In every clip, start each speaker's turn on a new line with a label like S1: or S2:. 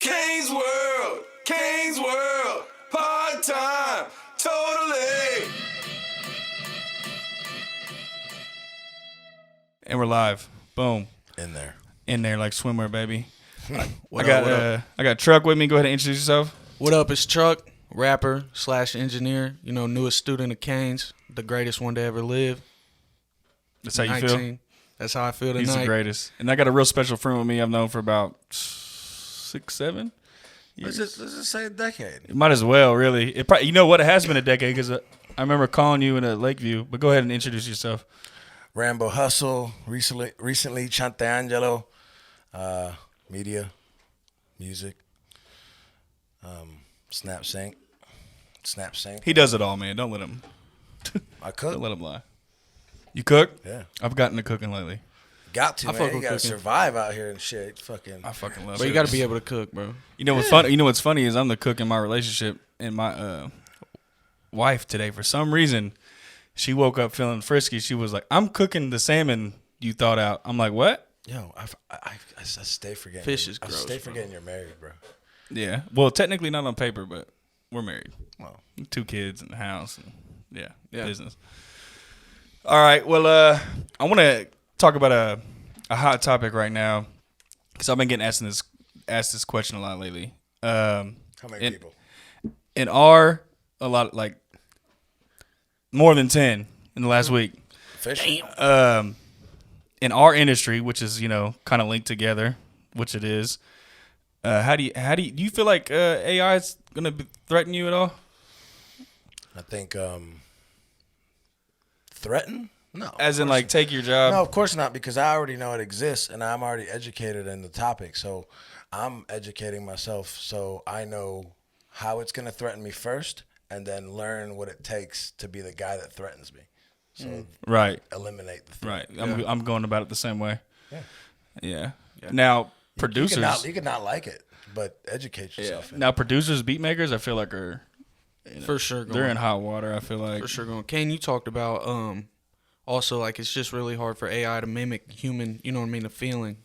S1: Kane's World, part time, totally.
S2: And we're live. Boom.
S3: In
S2: there like swimwear, baby.
S3: What
S2: I got Truck with me. Go ahead and introduce yourself.
S4: What up? It's Truck, rapper / engineer. You know, newest student of Kane's, the greatest one to ever live.
S2: That's how you feel?
S4: That's how I feel tonight.
S2: He's the greatest. And I got a real special friend with me I've known for about 6, 7 years.
S3: Let's just say a decade.
S2: It might as well, really. It probably, you know what? It has been a decade because I remember calling you in Lakeview. But go ahead and introduce yourself.
S3: Rambo Hustle, recently Chanteangelo, media, music, Snap Sync.
S2: He does it all, man. Don't let him.
S3: I cook.
S2: Don't let him lie. You cook?
S3: Yeah.
S2: I've gotten to cooking lately.
S3: Got to,
S4: I
S3: man.
S4: fuck
S3: You
S4: with
S3: gotta
S4: cooking.
S3: survive out here and shit.
S2: I fucking love it.
S4: But you got to be able to cook, bro.
S2: You know what's funny? You know what's funny is I'm the cook in my relationship, and my wife today, for some reason, she woke up feeling frisky. She was like, "I'm cooking the salmon you thought out." I'm like, "What?"
S3: Yo, I stay forgetting.
S4: Fish is gross,
S3: I stay
S4: bro.
S3: forgetting you're married, bro.
S2: Yeah. Well, technically not on paper, but we're married.
S3: Well,
S2: 2 kids in the house. And yeah, business. All right. Well, I want to talk about a hot topic right now because I've been getting asked this question a lot lately.
S3: how many people?
S2: In our a lot like more than 10 in the last week.
S3: Fish?
S2: In our industry, which is, kind of linked together, which it is, do you feel like AI is going to threaten you at all?
S3: I think threaten? No.
S2: As in,
S3: of course
S2: like, take your job?
S3: No, of course not, because I already know it exists, and I'm already educated in the topic. So I'm educating myself so I know how it's going to threaten me first, and then learn what it takes to be the guy that threatens me. So
S2: Right.
S3: eliminate the threat.
S2: Right. I'm going about it the same way.
S3: Yeah.
S2: Yeah. Now, producers.
S3: You could not like it, but educate yourself.
S2: Now, producers, beat makers, I feel like are
S4: For sure.
S2: they're in hot water. I feel like
S4: For sure going. Kane, you talked about also, like, it's just really hard for AI to mimic human, you know what I mean, the feeling.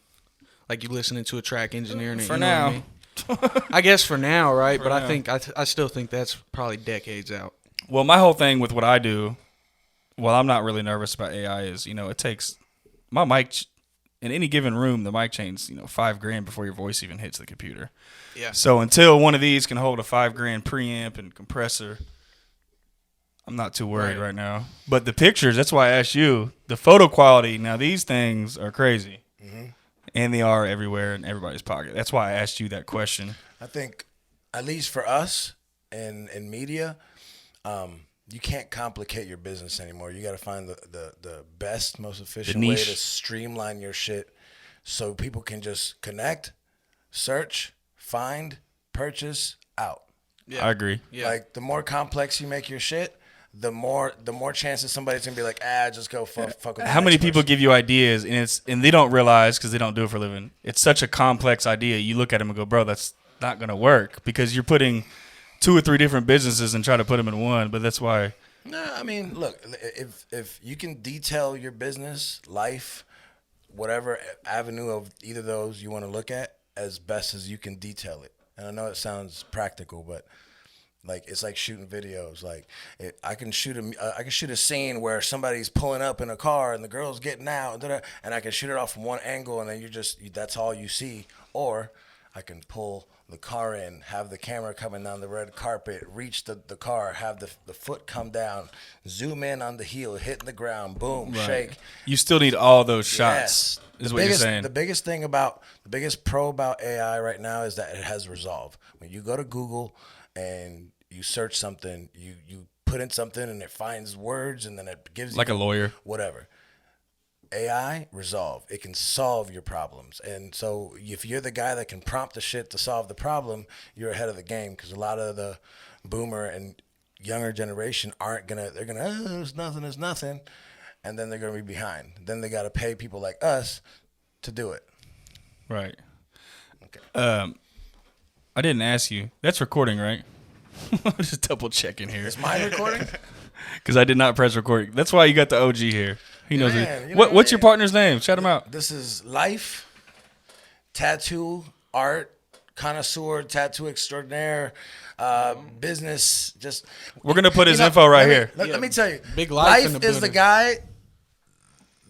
S4: Like you listening to a track engineering it.
S2: For
S4: you know
S2: now.
S4: what I mean? I guess for now, right?
S2: For
S4: But
S2: now.
S4: I still think that's probably decades out.
S2: Well, my whole thing with what I do, I'm not really nervous about AI is, it takes my mic in any given room, the mic chain's, $5,000 before your voice even hits the computer.
S4: Yeah.
S2: So until one of these can hold a $5,000 preamp and compressor, I'm not too worried right now. But the pictures, that's why I asked you, the photo quality, now these things are crazy. Mm-hmm. And they are everywhere in everybody's pocket. That's why I asked you that question.
S3: I think, at least for us in media, you can't complicate your business anymore. You got to find the best, most efficient way to streamline your shit so people can just connect, search, find, purchase, out.
S4: Yeah.
S2: I agree.
S4: Yeah.
S3: Like, the more complex you make your shit, the more chances somebody's going to be like, just go fuck with
S2: How many
S3: next
S2: people
S3: person.
S2: give you ideas and they don't realize because they don't do it for a living. It's such a complex idea. You look at them and go, bro, that's not going to work because you're putting 2 or 3 different businesses and try to put them in one. But that's why.
S3: No, I mean, look, if you can detail your business, life, whatever avenue of either of those you want to look at as best as you can detail it. And I know it sounds practical, but like it's like shooting videos. Like I can shoot a scene where somebody's pulling up in a car and the girl's getting out, and I can shoot it off from one angle, and then that's all you see. Or I can pull the car in, have the camera coming down the red carpet, reach the car, have the foot come down, zoom in on the heel, hitting the ground, boom, shake.
S2: You still need all those shots,
S3: Yes.
S2: is what you're saying.
S3: The biggest pro about AI right now is that it has resolve. When you go to Google and you search something, you put in something and it finds words and then it gives you
S2: Like a lawyer.
S3: whatever. AI, resolve. It can solve your problems. And so if you're the guy that can prompt the shit to solve the problem, you're ahead of the game, because a lot of the boomer and younger generation they're going to, it's nothing. And then they're going to be behind. Then they got to pay people like us to do it.
S2: Right.
S3: Okay.
S2: I didn't ask you. That's recording, right? Just double checking here.
S3: Is mine recording?
S2: Because I did not press record. That's why you got the OG here. He knows
S3: Man,
S2: it.
S3: you know
S2: What's
S3: what I
S2: your
S3: mean?
S2: partner's name? Shout him out.
S3: This is life, tattoo, art, connoisseur, tattoo extraordinaire, business. Just
S2: We're gonna put his info
S3: let
S2: right
S3: me-
S2: here.
S3: Let me tell you,
S4: Big life in the
S3: is the
S4: building.
S3: guy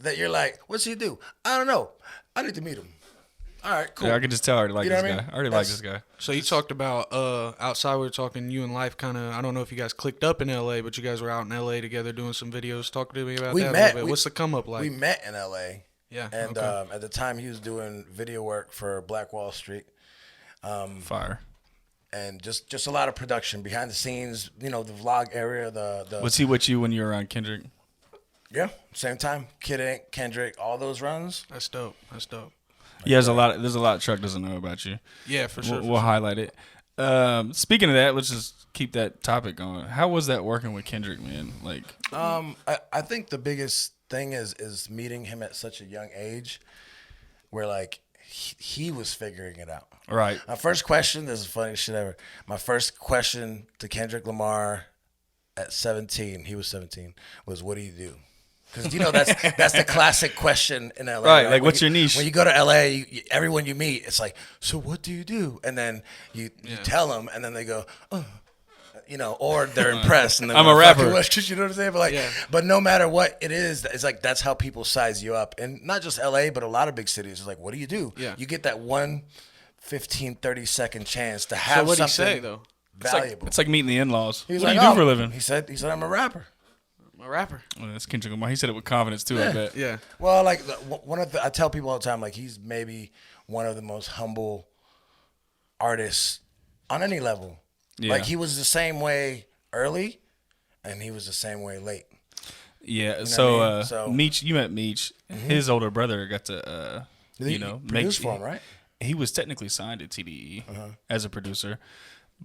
S3: that you're like, what's he do? I don't know. I need to meet him. All right, cool.
S2: Yeah, I can just tell I already like
S3: You know
S2: this
S3: what I
S2: guy.
S3: mean?
S2: I already like
S3: That's-
S2: this guy.
S4: So you talked about outside. We were talking. You and Life kind of. I don't know if you guys clicked up in L.A., but you guys were out in L.A. together doing some videos. Talk to me about
S3: We
S4: that a
S3: met.
S4: little bit. What's the come up like?
S3: We met in L.A.
S4: Yeah,
S3: and
S4: okay.
S3: at the time he was doing video work for Black Wall Street.
S2: Fire.
S3: And just a lot of production behind the scenes, the vlog area, the
S2: Was he with you when you were around Kendrick?
S3: yeah, same time. Kid Ink, Kendrick, all those runs.
S4: That's dope. That's dope.
S2: Yeah, there's a lot Chuck doesn't know about you.
S4: Yeah, for sure.
S2: We'll highlight it. Speaking of that, let's just keep that topic going. How was that working with Kendrick, man? Like,
S3: I think the biggest thing is meeting him at such a young age, where like he was figuring it out.
S2: right.
S3: My first question, this is the funniest shit ever. My first question to Kendrick Lamar at 17, he was 17, was what do you do? Because that's the classic question in LA.
S2: Right, like,
S3: When
S2: what's
S3: you-
S2: your niche?
S3: When you go to LA, everyone you meet, it's like, so what do you do? And then you tell them, and then they go, oh. Or they're impressed. And they're
S2: I'm a
S3: like, "Fuck
S2: rapper."
S3: it, what?" You know what I'm saying? But but no matter what it is, it's like that's how people size you up. And not just LA, but a lot of big cities. It's like, what do you do?
S4: Yeah.
S3: You get that 15, 30-second chance to
S4: So
S3: have
S4: what'd he
S3: something
S4: say though?
S3: valuable.
S2: It's like meeting the in-laws.
S3: He was
S2: What do
S3: like,
S2: you do
S3: "Oh,"
S2: for a living?
S3: He said, I'm a rapper.
S4: I'm a rapper.
S2: Well, that's Kendrick Lamar. He said it with confidence too. I bet.
S4: Yeah.
S3: Well, like I tell people all the time, like he's maybe one of the most humble artists on any level.
S2: Yeah.
S3: Like he was the same way early, and he was the same way late.
S2: Yeah.
S3: what
S2: So,
S3: I mean? So-
S2: Meech, you met Meech. His older brother got to,
S3: He produced for him, right?
S2: He was technically signed to TDE
S3: Uh-huh.
S2: as a producer,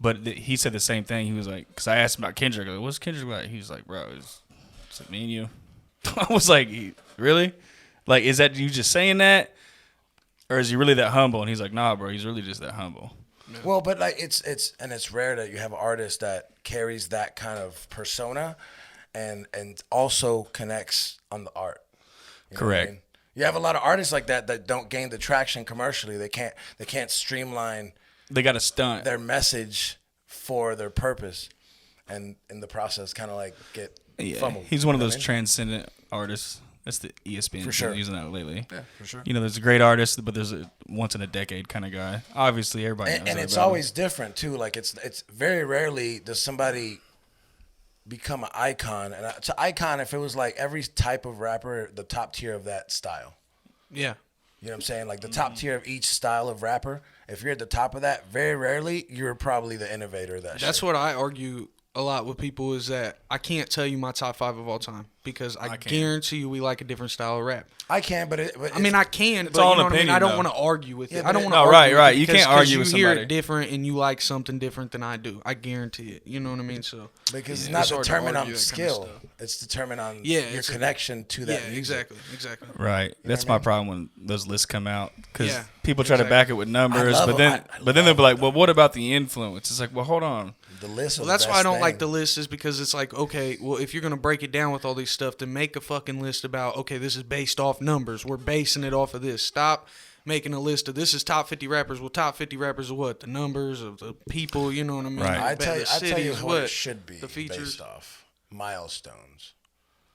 S2: but he said the same thing. He was like, because I asked him about Kendrick. I was like, what's Kendrick like? He was like, bro, it's like me and you. I was like, really? Like, is that you just saying that, or is he really that humble? And he's like, nah, bro, he's really just that humble.
S3: Well, but like it's rare that you have an artist that carries that kind of persona, and also connects on the art. You know what I
S2: Correct.
S3: mean? You have a lot of artists like that don't gain the traction commercially. They can't streamline
S2: They got a stunt.
S3: their message for their purpose, and in the process, kind of like get fumbled.
S2: He's one of
S3: You know
S2: those
S3: what I mean?
S2: transcendent artists. That's the ESPN
S3: For sure.
S2: using that lately.
S3: Yeah, for sure.
S2: There's a great artist, but there's a once in a decade kind of guy. Obviously, everybody knows
S3: And
S2: that
S3: it's
S2: about him.
S3: always different too. Like it's very rarely does somebody become an icon. And to icon, if it was like every type of rapper, the top tier of that style.
S4: Yeah.
S3: You know what I'm saying? Like the top tier of each style of rapper. If you're at the top of that, very rarely you're probably the innovator of that.
S4: That's
S3: shit.
S4: what I argue a lot with people is that I can't tell you my top 5 of all time because I
S2: can.
S4: guarantee you we like a different style of rap.
S3: I can, but
S4: I mean, I can, but
S2: all
S4: you know
S2: an
S4: what I mean?
S2: opinion,
S4: I don't
S2: though.
S4: want to argue with
S3: Yeah,
S4: it.
S3: but
S4: I don't
S3: it-
S4: want to
S2: No,
S4: argue
S2: right,
S4: with
S2: right.
S4: it
S2: You
S4: because-
S2: can't argue
S4: 'cause
S2: with
S4: you hear
S2: somebody.
S4: it different and you like something different than I do. I guarantee it. You know what I mean? So
S3: because it's
S4: yeah,
S3: not
S4: it's hard to
S3: determined
S4: argue
S3: on
S4: that kind of
S3: skill.
S4: stuff.
S3: It's determined on
S4: Yeah,
S3: your
S4: it's a-
S3: connection to that.
S4: yeah,
S3: music.
S4: exactly.
S2: Right. That's my problem when those lists come out because
S4: Yeah,
S2: people try to
S4: exactly.
S2: back it with numbers,
S3: love
S2: but
S3: them.
S2: then they'll be like, well, what about the influence? It's like, well, hold on.
S3: The list.
S4: Well, that's why I don't like the list is because it's like, okay, well, if you're going to break it down with all these stuff, then make a fucking list about, okay, this is based off numbers. We're basing it off of this. Stop making a list of this is top 50 rappers. Well, top 50 rappers of what? The numbers of the people, you know what I mean?
S2: Right.
S3: I
S4: The
S3: tell you
S4: cities,
S3: what it should be
S4: The features.
S3: based off milestones.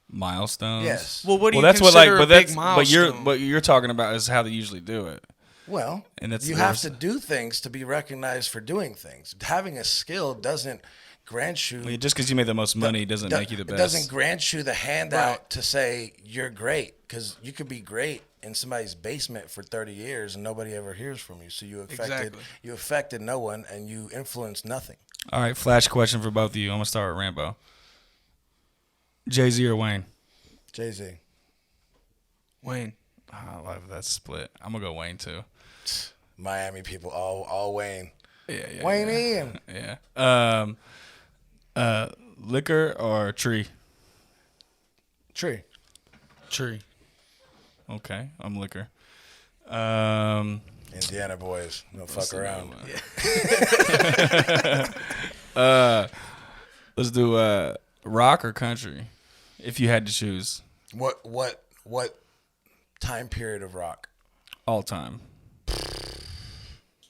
S2: Milestones.
S3: Yes.
S4: Well, what do you
S2: Well, that's what like,
S4: consider
S2: but
S4: a big
S2: that's
S4: milestone?
S2: what you're talking about is how they usually do it.
S3: Well,
S2: And that's
S3: you
S2: the
S3: have
S2: worst.
S3: to do things to be recognized for doing things. Having a skill doesn't grant you.
S2: I mean, just because you made the most money doesn't make you the
S3: It
S2: best.
S3: doesn't grant you the handout
S4: Right.
S3: to say you're great, because you could be great in somebody's basement for 30 years and nobody ever hears from you. So
S4: Exactly.
S3: you affected no one and you influenced nothing.
S2: All right, flash question for both of you. I'm gonna start with Rambo. Jay-Z or Wayne?
S3: Jay-Z.
S4: Wayne.
S2: I love that split. I'm gonna go Wayne too.
S3: Miami people, all Wayne.
S2: Yeah.
S3: Wayne Ian.
S2: Yeah. Liquor or tree?
S3: Tree.
S4: Tree.
S2: Okay, I'm liquor.
S3: Indiana boys. No fuck around.
S2: Let's do rock or country, if you had to choose.
S3: What time period of rock?
S2: All time.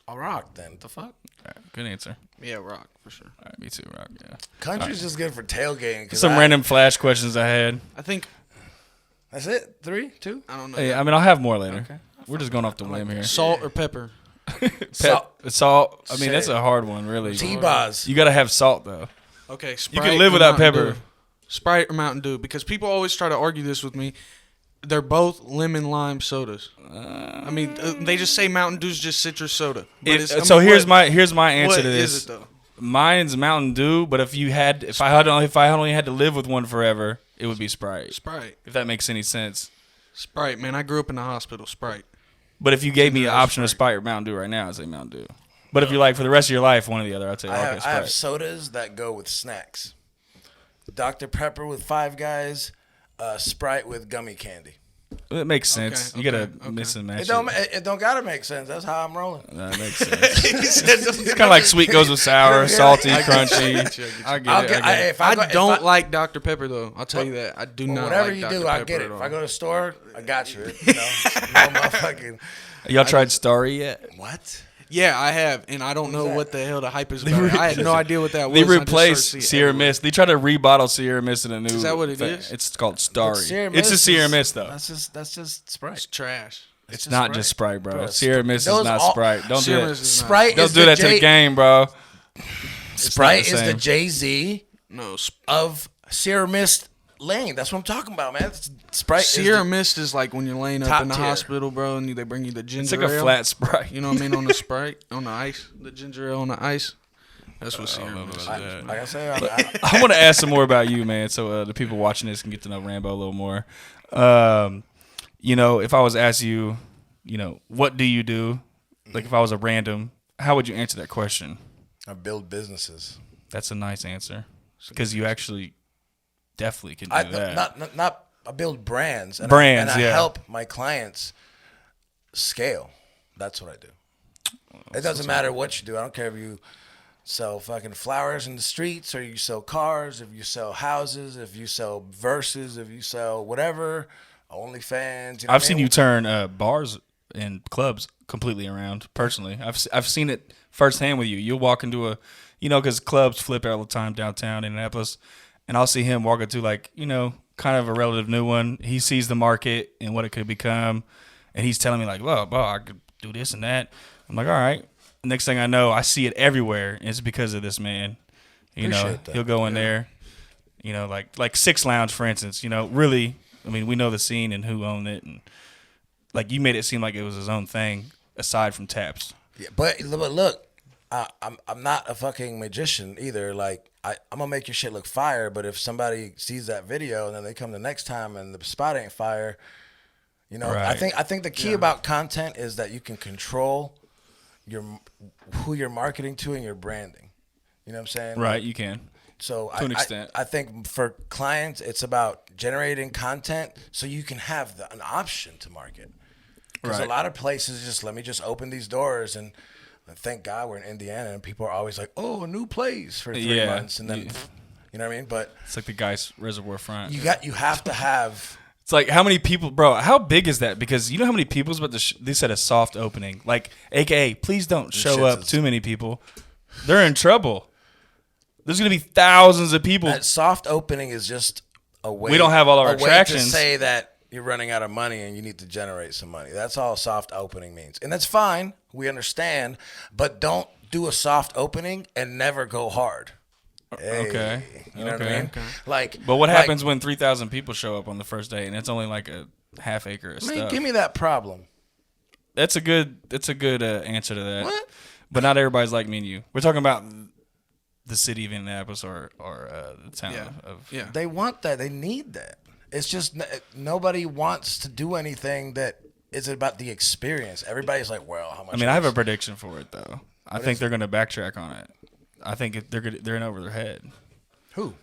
S3: I'll rock then. What the fuck?
S2: All right, good answer.
S4: Yeah, rock for sure.
S2: All right, me too, Rock. Yeah.
S3: Country's just good for tailgating.
S2: Some random flash questions I had.
S4: I think
S3: That's it? 3, 2?
S4: I don't know.
S2: Hey, I mean, I'll have more later. Okay. We're just going off the whim here.
S4: Salt or pepper?
S2: Salt. I mean, that's
S3: Shit.
S2: a hard one, really.
S3: T-Baz.
S2: You got to have salt, though.
S4: Okay,
S2: You
S4: Sprite
S2: can live
S4: or
S2: without
S4: Mountain
S2: pepper.
S4: Dew? Sprite or Mountain Dew? Because people always try to argue this with me. They're both lemon lime sodas. I mean, they just say Mountain Dew's just citrus soda. But
S2: Here's my answer
S4: what
S2: to this.
S4: is it though?
S2: Mine's Mountain Dew, but if I only had to live with one forever, it would be Sprite.
S4: Sprite.
S2: If that makes any sense.
S4: Sprite, man. I grew up in the hospital. Sprite.
S2: But if you gave me an option of Sprite or Mountain Dew right now, I'd say Mountain Dew. But if you're like for the rest of your life, one or the other, I'd say
S3: I
S2: Sprite.
S3: have sodas that go with snacks. Dr. Pepper with Five Guys, Sprite with gummy candy.
S2: It makes sense.
S4: Okay,
S2: you gotta
S4: okay.
S2: miss and match.
S3: It don't gotta make sense. That's how I'm rolling.
S2: That makes sense. It's kind of like sweet goes with sour, salty, crunchy. I get it.
S3: If
S4: I don't like Dr. Pepper though. I'll tell you that. I do not.
S3: Whatever
S4: like
S3: you
S4: Dr.
S3: do, I
S4: Pepper
S3: get it.
S4: at all.
S3: If I go to the store, I got you. You know, no motherfucking
S2: Y'all tried Starry yet?
S3: what?
S4: Yeah, I have, and I don't know
S3: that?
S4: what the hell the hype is about. I had no idea what that was.
S2: They
S4: I just
S2: replaced
S4: started seeing it
S2: Sierra
S4: everywhere.
S2: Mist. They tried to rebottle Sierra Mist in a new.
S4: Is that what it
S2: thing.
S4: is?
S2: It's called Starry.
S3: Sierra
S2: It's a
S3: Mist
S2: Sierra
S3: is-
S2: Mist though.
S3: That's just Sprite.
S4: It's trash.
S2: It's not just Sprite, bro.
S3: Bro,
S2: Sierra Mist is
S3: those
S2: not
S3: all-
S2: Sprite. Don't do
S4: Sierra
S2: that.
S4: Mist is not.
S3: Sprite
S2: Don't
S3: is
S2: do
S3: the
S2: that to the game, bro.
S3: Sprite
S2: It's not
S3: is
S2: the
S3: the
S2: same.
S3: Jay-Z
S4: No,
S3: of Sierra Mist lane. That's what I'm talking about, man. Sprite
S4: Sierra
S3: is the,
S4: Mist is like when you're laying up
S3: top
S4: in the
S3: tier.
S4: hospital, bro, and they bring you the ginger
S2: It's like a
S4: ale.
S2: flat Sprite.
S4: You know what I mean? On the Sprite, on the ice, the ginger ale on the ice. That's what Sierra Mist is.
S2: Yeah.
S3: like I said, I
S2: I want to ask some more about you, man, so the people watching this can get to know Rambo a little more. You know, if I was to ask you, you know, what do you do? Like if I was a random, how would you answer that question?
S3: build businesses.
S2: That's a nice answer because you actually definitely can do that.
S3: Not I build brands. And
S2: Brands,
S3: I
S2: yeah.
S3: help my clients scale. That's what I do. It doesn't matter what you do. I don't care if you sell fucking flowers in the streets or you sell cars, if you sell houses, if you sell verses, if you sell whatever, OnlyFans. You know
S2: I've
S3: what I
S2: seen
S3: mean?
S2: you turn bars and clubs completely around personally. I've seen it firsthand with you. You'll walk into a, you know, because clubs flip all the time downtown Indianapolis, and I'll see him walk into like, you know, kind of a relative new one. He sees the market and what it could become, and he's telling me like, well, I could do this and that. I'm like, all right. Next thing I know, I see it everywhere. And it's because of this man. You know,
S3: Appreciate that.
S2: he'll go in there, you know, like Six Lounge, for instance. You know, really, I mean, we know the scene and who owned it, and like you made it seem like it was his own thing aside from taps.
S3: Yeah, but look, I'm not a fucking magician either. Like I'm gonna make your shit look fire, but if somebody sees that video and then they come the next time and the spot ain't fire, you know,
S2: Right.
S3: I think the key about content is that you can control who you're marketing to and your branding. You know what I'm saying?
S2: Right, you can.
S3: So
S2: To an extent.
S3: I think for clients, it's about generating content so you can have an option to market. Because
S2: Right.
S3: a lot of places let me just open these doors and thank God we're in Indiana and people are always like, oh, a new place for 3
S2: Yeah.
S3: months and then, you know what I mean? But
S2: It's like the guy's Reservoir Front.
S3: you have to have.
S2: It's like how many people, bro? How big is that? Because you know how many people's about to. They said a soft opening, like AKA, please don't show
S3: shits
S2: up
S3: is-
S2: too many people. They're in trouble. There's gonna be thousands of people.
S3: That soft opening is just a way.
S2: We don't have all our
S3: a way
S2: attractions.
S3: to say that you're running out of money and you need to generate some money. That's all soft opening means, and that's fine. We understand, but don't do a soft opening and never go hard. Hey,
S2: Okay.
S3: you know what I
S2: Okay.
S3: mean? Like,
S2: But what
S3: like,
S2: happens when 3,000 people show up on the first day and it's only like a half acre of
S3: Man,
S2: stuff?
S3: give me that problem.
S2: That's a good answer to that.
S3: What?
S2: But not everybody's like me and you. We're talking about the city of Indianapolis or the town
S4: Yeah.
S2: of.
S4: Yeah.
S3: They want that. They need that. It's just nobody wants to do anything that is about the experience. Everybody's like, well, how much?
S2: I mean, I have a
S3: is-
S2: prediction for it though. I think they're going to backtrack on it. I think they're in over their head.
S3: Who?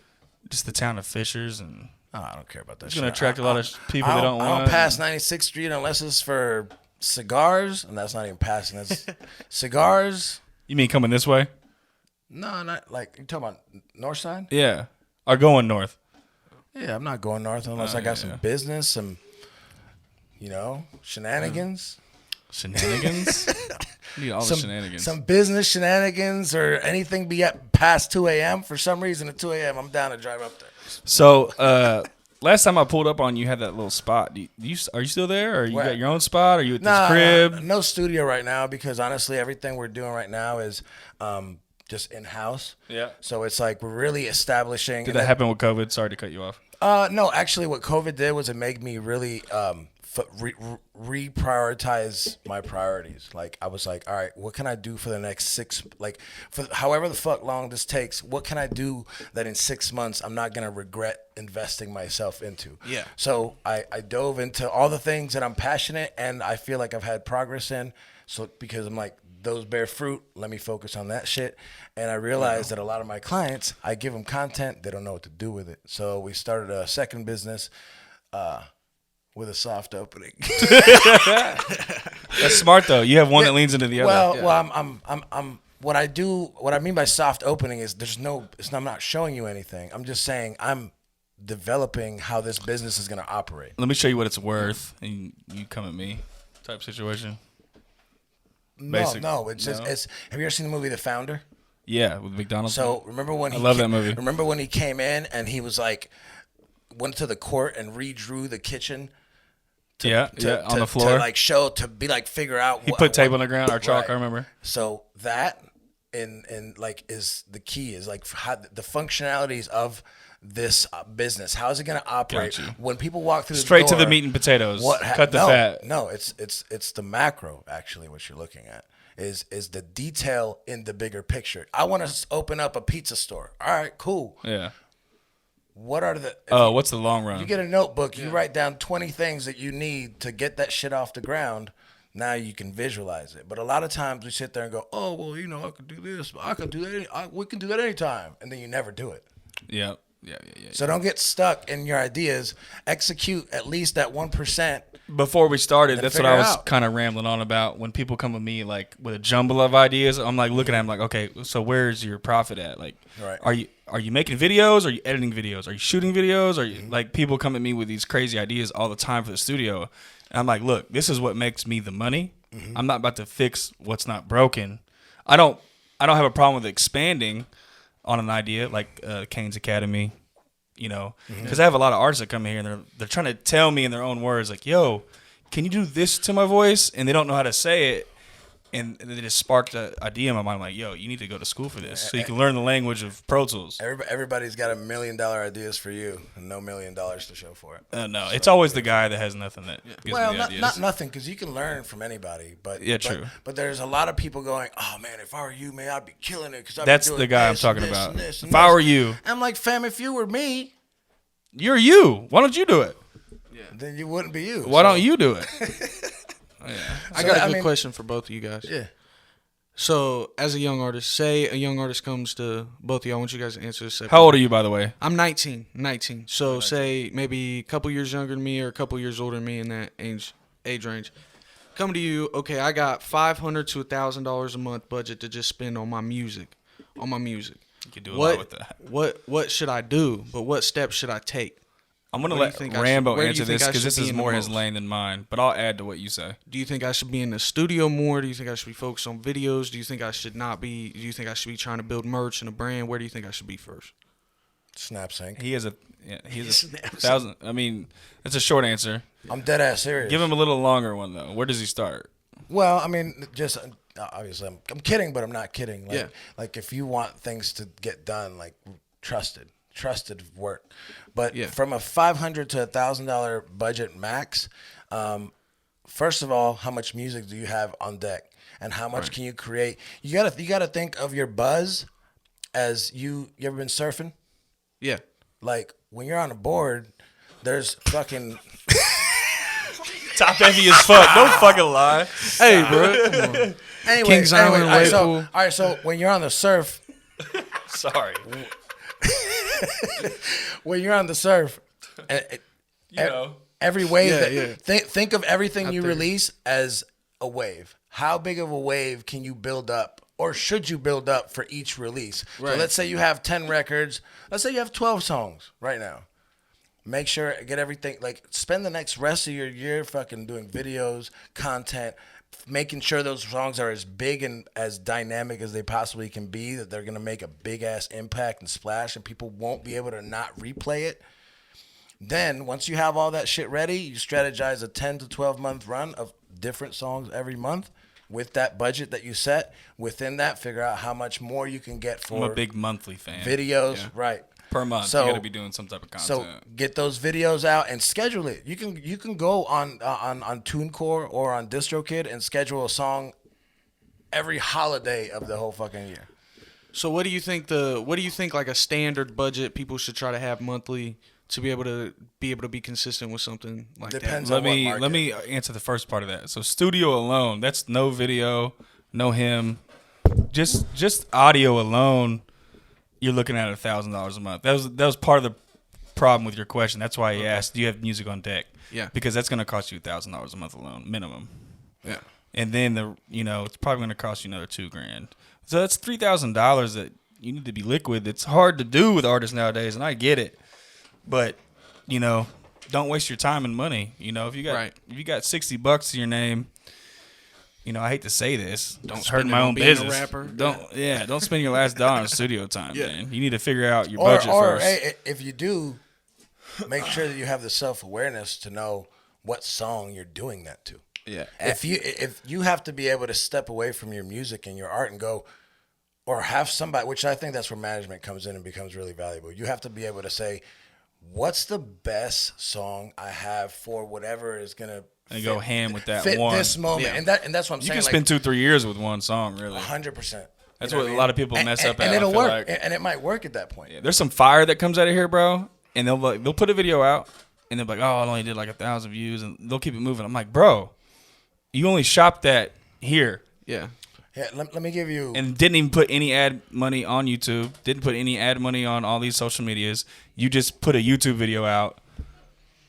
S2: Just the town of Fishers, and
S3: Oh, I don't care about that.
S2: it's
S3: shit.
S2: going to attract a lot of people
S3: I
S2: they don't
S3: I
S2: want.
S3: don't pass 96th Street unless it's for cigars, and that's not even passing. That's cigars.
S2: You mean coming this way?
S3: No, not like you talking about north side.
S2: Yeah, or going north.
S3: Yeah, I'm not going north unless I got some business, some, shenanigans.
S2: Shenanigans? You need all the shenanigans.
S3: Some business shenanigans or anything be at past 2 a.m. For some reason at 2 a.m. I'm down to drive up there.
S2: So, last time I pulled up on you, had that little spot. Are you still there? Or you
S3: Where?
S2: got your own spot? Are you at this crib?
S3: No studio right now because honestly, everything we're doing right now is just in house.
S2: Yeah.
S3: So it's like we're really establishing.
S2: Did that happen with COVID? Sorry to cut you off.
S3: No, actually, what COVID did was it made me really reprioritize my priorities. Like I was like, all right, what can I do for the next for however the fuck long this takes? What can I do that in 6 months I'm not gonna regret investing myself into?
S4: Yeah.
S3: So I dove into all the things that I'm passionate and I feel like I've had progress in. So because I'm like, those bear fruit, let me focus on that shit. And I realized that a lot of my clients, I give them content, they don't know what to do with it. So we started a second business with a soft opening.
S2: That's smart though. You have one that leans into the other.
S3: Well, I'm what I mean by soft opening is I'm not showing you anything. I'm just saying I'm developing how this business is going to operate.
S2: Let me show you what it's worth, and you come at me, type situation. Basic.
S3: No, it's just have you ever seen the movie The Founder?
S2: Yeah, with McDonald's.
S3: So remember when
S2: I love that movie.
S3: Remember when he came in and he was like went to the court and redrew the kitchen
S2: on the floor.
S3: To figure out
S2: He put tape on the ground or chalk, I remember.
S3: So that in like is the key is like how the functionalities of this business. How is it going to operate
S2: Got you.
S3: when people walk through
S2: Straight
S3: the
S2: to
S3: door?
S2: the meat and potatoes. Cut the fat.
S3: No, it's the macro actually what you're looking at. Is the detail in the bigger picture. I want to open up a pizza store. All right, cool.
S2: Yeah.
S3: What are
S2: what's the long run?
S3: You get a notebook, you write down 20 things that you need to get that shit off the ground. Now you can visualize it. But a lot of times we sit there and go, oh, well, I could do this. I could do that. We can do that anytime. And then you never do it.
S2: Yeah.
S3: So don't get stuck in your ideas. Execute at least that 1%.
S2: Before we started, that's what I was
S3: out.
S2: kind of rambling on about. When people come with me like with a jumble of ideas, I'm like looking at them like, okay, so where's your profit at? Like,
S3: right.
S2: Are you making videos? Are you editing videos? Are you shooting videos? Are you like people come at me with these crazy ideas all the time for the studio? And I'm like, look, this is what makes me the money. I'm not about to fix what's not broken. I don't have a problem with expanding on an idea like Kane's Academy, because I have a lot of artists that come here and they're trying to tell me in their own words like, yo, can you do this to my voice? And they don't know how to say it. And they just sparked an idea in my mind like, yo, you need to go to school for this so you can learn the language of Pro Tools.
S3: Everybody's got $1 million ideas for you and no $1 million to show for it.
S2: No, it's always the guy that has nothing that gives me the ideas.
S3: Not nothing, because you can learn from anybody. But
S2: true.
S3: But there's a lot of people going, oh man, if I were you, man, I'd be killing it.
S2: That's the guy I'm talking about. If I were you,
S3: I'm like, fam, if you were me,
S2: you're you. Why don't you do it?
S3: then you wouldn't be you.
S2: Why don't you do it?
S4: I got a good question for both of you guys.
S3: Yeah.
S4: So, as a young artist, say a young artist comes to both of y'all. I want you guys to answer this.
S2: How old are you, by the way?
S4: I'm 19. So, say maybe a couple years younger than me or a couple years older than me in that age range. Come to you, okay, I got $500 to $1,000 a month budget to just spend on my music. You
S2: can do a lot with that.
S4: What should I do? But what steps should I take?
S2: I'm going to let Rambo answer this because this is more his lane than mine, but I'll add to what you say.
S4: Do you think I should be in the studio more? Do you think I should be focused on videos? Do you think I should not be? Do you think I should be trying to build merch and a brand? Where do you think I should be first?
S3: SnapSync.
S2: He has a 1,000. I mean, that's a short answer.
S3: I'm dead ass serious.
S2: Give him a little longer one, though. Where does he start?
S3: Well, I mean, just obviously, I'm kidding, but I'm not kidding. Like,
S4: yeah.
S3: Like, if you want things to get done, like, trusted work. But from a $500 to $1,000 budget max, first of all, how much music do you have on deck, and how much can you create? You gotta think of your buzz as you ever been surfing?
S4: Yeah.
S3: Like when you're on a board, there's fucking
S2: top heavy as fuck. Don't fucking lie.
S4: Hey, bro. Come on.
S3: Kings Island, all right, so when you're on the surf,
S2: sorry.
S3: When you're on the surf, every wave. Think of everything you release as a wave. How big of a wave can you build up, or should you build up for each release? Right. So let's say you have 10 records. Let's say you have 12 songs right now. Make sure get everything. Like spend the next rest of your year fucking doing videos, content, making sure those songs are as big and as dynamic as they possibly can be, that they're going to make a big ass impact and splash and people won't be able to not replay it. Then once you have all that shit ready, you strategize a 10 to 12 month run of different songs every month with that budget that you set. Within that, figure out how much more you can get for
S2: I'm a big monthly fan.
S3: videos,
S2: Yeah.
S3: right?
S2: Per month,
S3: So-
S2: you got to be doing some type of
S3: So
S2: content.
S3: get those videos out and schedule it. You can go on TuneCore or on DistroKid and schedule a song every holiday of the whole fucking year.
S4: So what do you think like a standard budget people should try to have monthly to be able to be consistent with something like
S3: Depends
S4: that?
S3: on what
S2: Let
S3: market.
S2: me answer the first part of that. So studio alone, that's no video, no him, just audio alone. You're looking at $1,000 a month. That was part of the problem with your question. That's why he asked, do you have music on deck?
S4: Yeah.
S2: Because that's going to cost you $1,000 a month alone, minimum.
S4: Yeah.
S2: And then it's probably going to cost you another $2,000. So that's $3,000 that you need to be liquid. It's hard to do with artists nowadays, and I get it. But don't waste your time and money. If you got $60 to your name. I hate to say this.
S4: Don't
S2: It's hurting
S4: spend
S2: my
S4: it on
S2: own
S4: being a
S2: business.
S4: rapper.
S2: Don't spend your last dollar on studio time,
S4: Yeah.
S2: man. You need to figure out your
S3: Or
S2: budget first.
S3: hey, if you do, make sure that you have the self-awareness to know what song you're doing that to.
S2: Yeah.
S3: If you have to be able to step away from your music and your art and go, or have somebody, which I think that's where management comes in and becomes really valuable. You have to be able to say, what's the best song I have for whatever is gonna
S2: And go ham with that
S3: fit
S2: one.
S3: this moment,
S4: Yeah.
S3: and that's what I'm
S2: You
S3: saying.
S2: can spend 2-3 years with one song, really.
S3: 100%.
S2: That's what a lot of people mess up at,
S3: and
S2: I
S3: it'll
S2: feel
S3: work,
S2: like.
S3: and it might work at that point.
S2: Yeah, there's some fire that comes out of here, bro. And they'll put a video out, and they'll be like, oh, it only did like 1,000 views, and they'll keep it moving. I'm like, bro, you only shopped that here.
S4: Yeah.
S3: Yeah, let me give you.
S2: And didn't even put any ad money on YouTube. Didn't put any ad money on all these social medias. You just put a YouTube video out,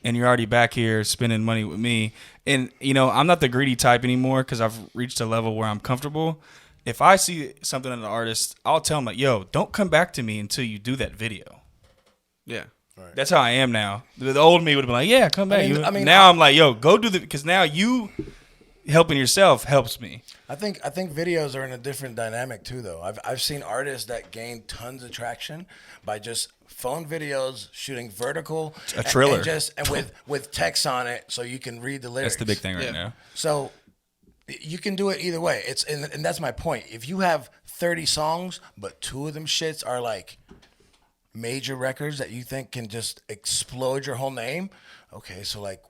S2: and you're already back here spending money with me. And, I'm not the greedy type anymore because I've reached a level where I'm comfortable. If I see something in an artist, I'll tell them, like, yo, don't come back to me until you do that video.
S4: Yeah.
S2: That's how I am now. The old me would have been like, yeah, come back.
S3: I mean,
S2: now I'm like, yo, go do because now you helping yourself helps me.
S3: I think videos are in a different dynamic too, though. I've seen artists that gain tons of traction by just phone videos, shooting vertical,
S2: A Triller.
S3: and with text on it, so you can read the lyrics.
S2: That's the big thing right
S4: Yeah.
S2: now.
S3: So you can do it either way. And that's my point. If you have 30 songs, but 2 of them shits are like major records that you think can just explode your whole name, okay, so like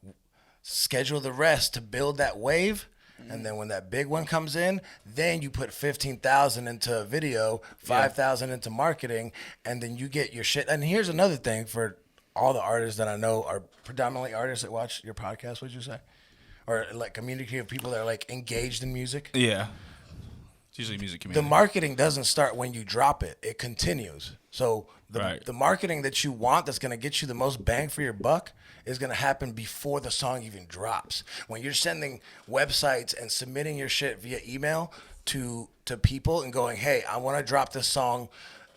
S3: schedule the rest to build that wave. And then when that big one comes in, then you put 15,000 into a video, 5,000 into marketing, and then you get your shit. And here's another thing for all the artists that I know are predominantly artists that watch your podcast, would you say? Or like community of people that are like engaged in music.
S2: Yeah. It's usually music
S3: The
S2: community.
S3: marketing doesn't start when you drop it. It continues. So the marketing that you want that's going to get you the most bang for your buck is going to happen before the song even drops. When you're sending websites and submitting your shit via email to people and going, hey, I want to drop this song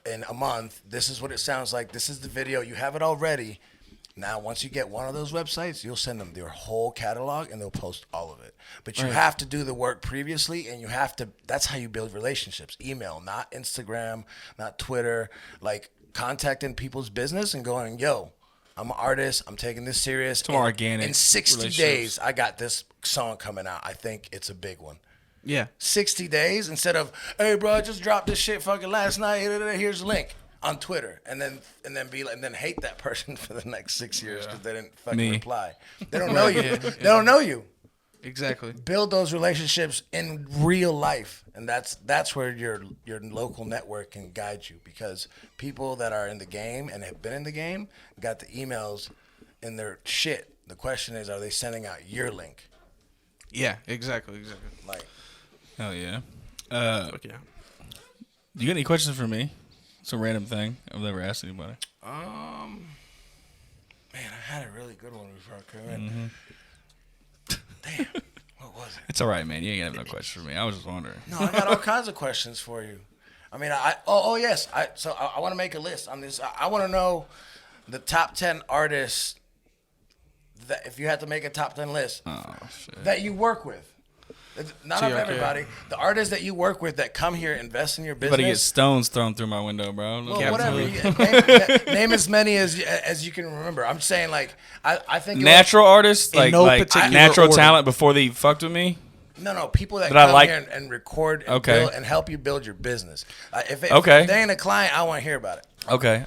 S3: in a month. This is what it sounds like. This is the video. You have it all ready. Now, once you get one of those websites, you'll send them their whole catalog and they'll post all of it. But you have to do the work previously, and you have to, that's how you build relationships. Email, not Instagram, not Twitter, like contacting people's business and going, yo, I'm an artist. I'm taking this serious.
S2: It's more organic
S3: In 60
S2: relationships.
S3: days, I got this song coming out. I think it's a big one.
S4: Yeah.
S3: 60 days instead of, hey, bro, I just dropped this shit fucking last night. Here's the link on Twitter, and then hate that person for the next 6 years because they didn't fucking
S2: Me.
S3: reply. They don't know you. They don't know you.
S4: Exactly.
S3: Build those relationships in real life, and that's where your local network can guide you, because people that are in the game and have been in the game got the emails in their shit. The question is, are they sending out your link?
S4: Yeah. Exactly.
S3: Like,
S2: Hell yeah.
S4: Fuck yeah.
S2: You got any questions for me? It's a random thing. I've never asked anybody.
S3: man, I had a really good one before I came in. Damn, what was it?
S2: It's all right, man. You ain't got no questions for me. I was just wondering.
S3: No, I got all kinds of questions for you. I mean, yes. I want to make a list on this. I want to know the top 10 artists that, if you had to make a top 10 list,
S2: Oh, shit.
S3: that you work with, Not of everybody. The artists that you work with that come here, invest in your business.
S2: But get stones thrown through my window, bro.
S3: Well, whatever. Name as many as you can remember. I'm saying, like, I think
S2: natural artists, like,
S4: no
S2: like
S4: particular
S2: natural
S4: order.
S2: talent before they fucked with me.
S3: No, people that
S2: But I
S3: come
S2: like-
S3: here and record and,
S2: Okay.
S3: build and help you build your business. If
S2: Okay.
S3: they ain't a client, I want to hear about it.
S2: Okay.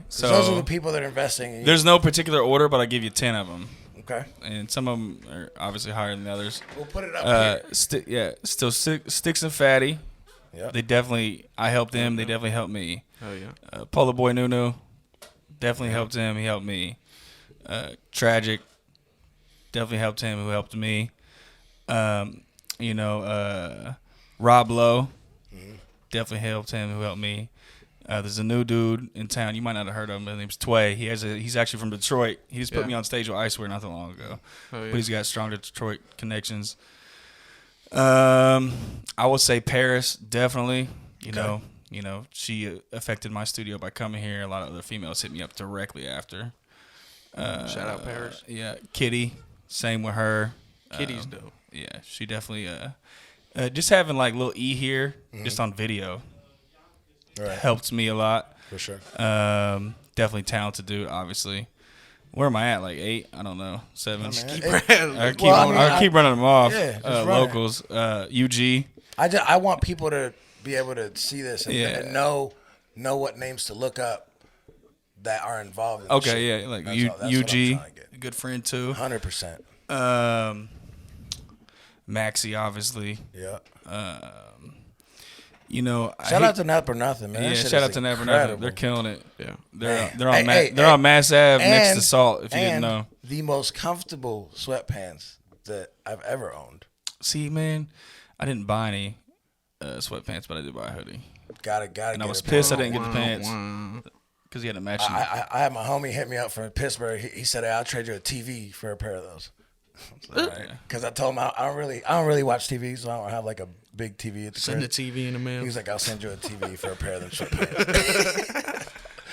S2: So
S3: Those are the people that are investing in you.
S2: there's no particular order, but I give you 10 of them,
S3: Okay.
S2: and some of them are obviously higher than the others.
S3: We'll put it up here.
S2: Still Sticks and Fatty.
S3: Yep.
S2: They definitely. I helped them. They definitely helped me.
S4: Oh yeah.
S2: Polar Boy Nunu, definitely helped him. He helped me. Tragic, definitely helped him. Who helped me. Rob Lowe, definitely helped him. Who helped me. There's a new dude in town. You might not have heard of him. His name's Tway. He's actually from Detroit. He just put me on stage with Icewear not that long ago.
S4: Oh, yeah.
S2: But he's got strong Detroit connections. I would say Paris, definitely. You know, she affected my studio by coming here. A lot of other females hit me up directly after.
S4: Shout out Paris.
S2: Yeah, Kitty, same with her.
S4: Kitty's dope.
S2: Yeah, she definitely. Just having like little E here, just on video,
S3: Right.
S2: helps me a lot.
S3: For sure.
S2: Definitely talented dude, obviously. Where am I at? Like 8? I don't know. 7. I keep running them off.
S3: Yeah, just run it.
S2: Locals. UG.
S3: I want people to be able to see this and,
S2: Yeah.
S3: and know what names to look up that are involved in this
S2: Okay,
S3: shit.
S2: yeah, like
S3: That's what I'm
S2: UG,
S3: trying to get.
S2: good friend too.
S3: 100%.
S2: Maxie, obviously.
S3: Yeah.
S2: Shout
S3: out to Not for Nothing, man.
S2: Yeah,
S3: That shit
S2: shout
S3: is
S2: out to Never
S3: incredible.
S2: Nothing. They're killing it.
S4: Yeah.
S2: They're on Mass Ave next to Salt. If you didn't
S3: and
S2: know.
S3: the most comfortable sweatpants that I've ever owned.
S2: See, man, I didn't buy any sweatpants, but I did buy a hoodie.
S3: Gotta.
S2: And I
S3: get
S2: was
S3: a
S2: pissed I
S3: pair.
S2: didn't get the pants because he had to match them.
S3: I had my homie hit me up from Pittsburgh. He said, "Hey, I'll trade you a TV for a pair of those." Because I told him I don't really watch TV, so I don't have like a big TV at the
S4: Send the
S3: crib.
S4: TV in the mail.
S3: He was like, "I'll send you a TV for a pair of them sweatpants."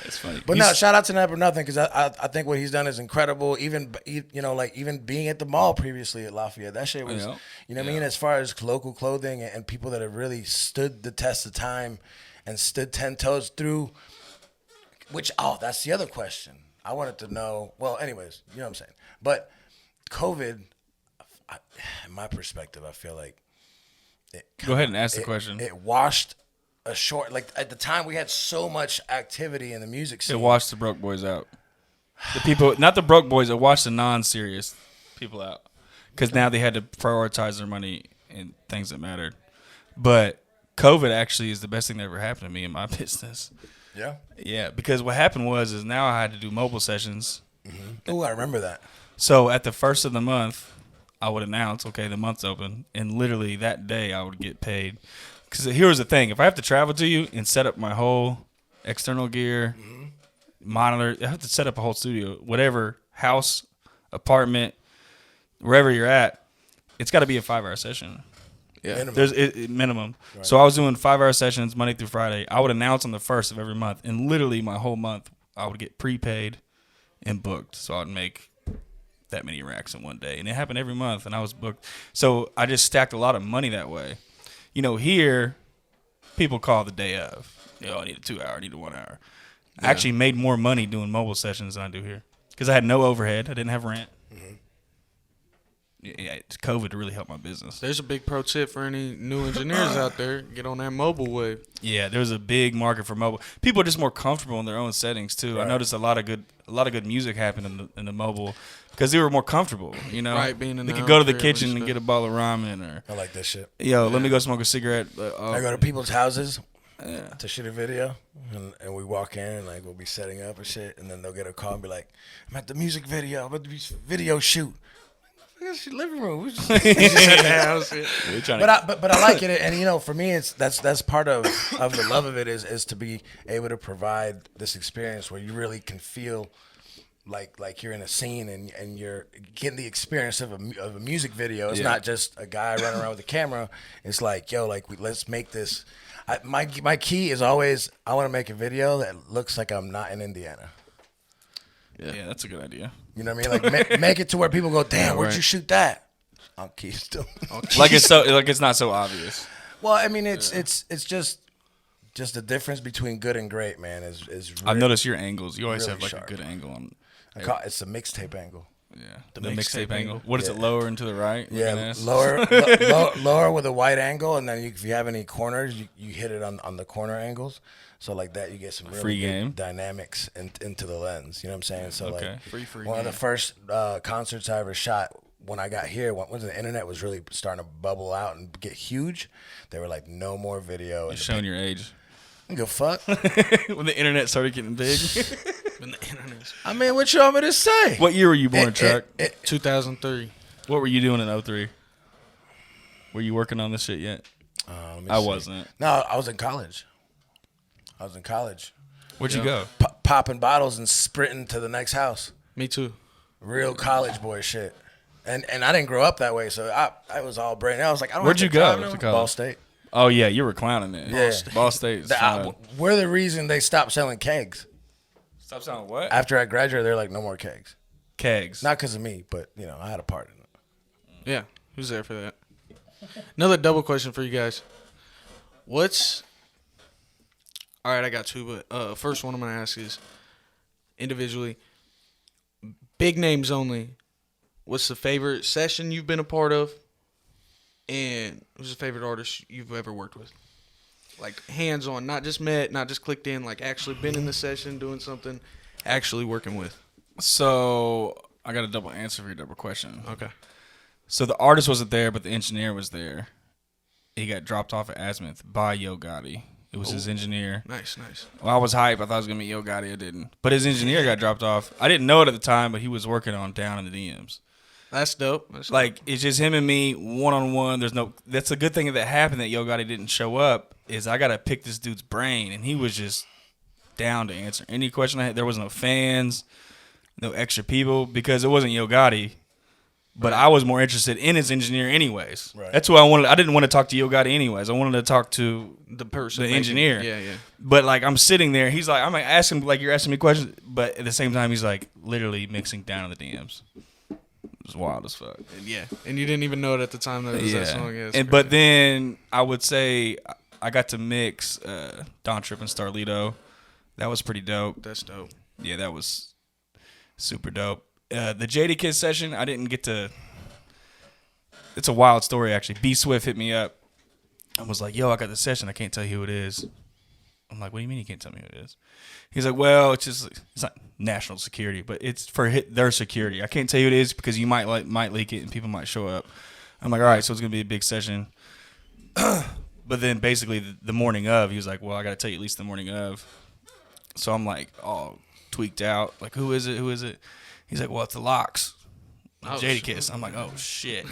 S2: It's funny.
S3: But no, shout out to Never Nothing because I think what he's done is incredible. Even even being at the mall previously at Lafayette, that shit was
S2: Yeah.
S3: what I mean. As far as local clothing and people that have really stood the test of time and stood 10 toes through. That's the other question I wanted to know. Well, anyways, you know what I'm saying. But COVID, in my perspective, I feel like
S2: Go ahead and ask the question.
S3: It washed ashore. Like at the time, we had so much activity in the music scene.
S2: It washed the broke boys out. The people, not the broke boys, it washed the non-serious people out. Because now they had to prioritize their money in things that mattered. But COVID actually is the best thing that ever happened to me in my business.
S3: Yeah.
S2: Yeah, because what happened was now I had to do mobile sessions.
S3: Oh, I remember that.
S2: So at the first of the month, I would announce, okay, the month's open. And literally that day I would get paid. Because here's the thing. If I have to travel to you and set up my whole external gear, monitor, I have to set up a whole studio, whatever, house, apartment, wherever you're at, it's got to be a 5-hour session.
S4: Yeah.
S3: Minimum.
S2: There's minimum. Right. So I was doing 5-hour sessions Monday through Friday. I would announce on the 1st of every month. And literally my whole month, I would get prepaid and booked. So I would make that many racks in one day. And it happened every month, and I was booked. So I just stacked a lot of money that way. Here, people call the day of. I need a 2-hour, I need a 1-hour. I actually made more money doing mobile sessions than I do here. Because I had no overhead. I didn't have rent. Yeah, COVID really helped my business.
S4: There's a big pro tip for any new engineers out there. Get on that mobile wave.
S2: Yeah, there's a big market for mobile. People are just more comfortable in their own settings too.
S3: Right.
S2: I noticed a lot of good music happened in the mobile because they were more comfortable.
S4: Right, being in
S2: they
S4: the
S2: could go to the
S4: crib
S2: kitchen
S4: and
S2: and
S4: stuff.
S2: get a bottle of ramen or
S3: I like this shit.
S2: let me go smoke a cigarette.
S3: I go to people's houses to shoot a video, and we walk in and like we'll be setting up and shit, and then they'll get a call and be like, "I'm at the music video. I'm at the video shoot." That's your living room. We just- But I like it, and for me, that's part of the love of it is to be able to provide this experience where you really can feel like you're in a scene and you're getting the experience of a music video. It's not just a guy running around with a camera. It's like let's make this. My key is always I want to make a video that looks like I'm not in Indiana.
S2: Yeah, that's a good idea.
S3: You know what I mean? Like make it to where people go, damn, where'd you shoot that? I'll keep still.
S2: Like it's not so obvious.
S3: Well, I mean, it's just the difference between good and great, man. Is
S2: I've noticed your angles. You always
S3: really
S2: have like
S3: sharp.
S2: a good angle on.
S3: It's a mixtape angle.
S2: Yeah,
S4: The
S2: the mixtape
S4: mixtape
S2: angle. What is it? Lower and to the right.
S3: Yeah,
S2: Looking ass?
S3: lower with a wide angle, and then if you have any corners, you hit it on the corner angles. So like that, you get some really
S2: Free
S3: good
S2: game.
S3: dynamics into the lens. You know what I'm saying? So
S2: Okay.
S3: like
S4: Free
S3: one of
S4: game.
S3: the first concerts I ever shot when I got here, when the internet was really starting to bubble out and get huge, they were like, no more video.
S2: You're
S3: And
S2: showing your age.
S3: go fuck.
S2: When the internet started getting big.
S4: When the internet.
S3: I mean, what you want me to say?
S2: What year were you born, Chuck?
S4: 2003.
S2: What were you doing in 03? Were you working on this shit yet?
S3: Let me
S2: I
S3: see.
S2: wasn't.
S3: No, I was in college.
S2: Where'd you go?
S3: Popping bottles and sprinting to the next house.
S4: Me too.
S3: Real college boy shit. And I didn't grow up that way, so I was all brain. I was like, I don't
S2: Where'd
S3: have
S2: you
S3: to
S2: go
S3: drive
S2: to
S3: no-
S2: college?
S3: Ball State.
S2: Oh yeah, you were clowning it.
S3: Yeah.
S2: Ball State. Is fun.
S3: We're the reason they stopped selling kegs.
S2: Stop sounding what?
S3: After I graduated, they're like, no more kegs.
S2: Kegs.
S3: Not because of me, but I had a part in it.
S4: Yeah, who's there for that? Another double question for you guys. All right, I got two, but first one I'm gonna ask is individually, big names only. What's the favorite session you've been a part of, and who's the favorite artist you've ever worked with? Like hands on, not just met, not just clicked in, like actually been in the session doing something, actually working with.
S2: So I got a double answer for your double question.
S4: Okay.
S2: So the artist wasn't there, but the engineer was there. He got dropped off at Azimuth by Yo Gotti. It was his engineer.
S4: Nice, nice.
S2: Well, I was hype. I thought it was gonna be Yo Gotti. I didn't. But his engineer got dropped off. I didn't know it at the time, but he was working on Down in the DMs.
S4: That's dope.
S2: Like it's just him and me, one on one. There's no. That's a good thing that happened that Yo Gotti didn't show up. Is I gotta pick this dude's brain, and he was just down to answer any question I had. There was no fans, no extra people because it wasn't Yo Gotti. But I was more interested in his engineer anyways.
S3: Right.
S2: That's who I wanted. I didn't want to talk to Yo Gotti anyways. I wanted to talk to
S4: the person,
S2: the engineer.
S4: Yeah, yeah.
S2: But like I'm sitting there, he's like, I'm like asking like you're asking me questions, but at the same time he's like literally mixing Down in the DMs. It was wild as fuck.
S4: Yeah, and you didn't even know it at the time that it was that song. Yeah, it's
S2: But
S4: crazy.
S2: then I would say I got to mix Don Tripp and Starlito. That was pretty dope.
S4: That's dope.
S2: Yeah, that was super dope. The Jadakiss session, I didn't get to. It's a wild story actually. B Swift hit me up and was like, "Yo, I got the session. I can't tell you who it is." I'm like, "What do you mean you can't tell me who it is?" He's like, "Well, it's not national security, but it's for their security. I can't tell you who it is because you might leak it and people might show up." I'm like, "All right, so it's gonna be a big session." But then basically the morning of, he was like, "Well, I got to tell you at least the morning of." So I'm like, all tweaked out. Like, who is it? Who is it? He's like, "Well, it's the Locks."
S4: Oh,
S2: Jadakiss. I'm like, oh shit.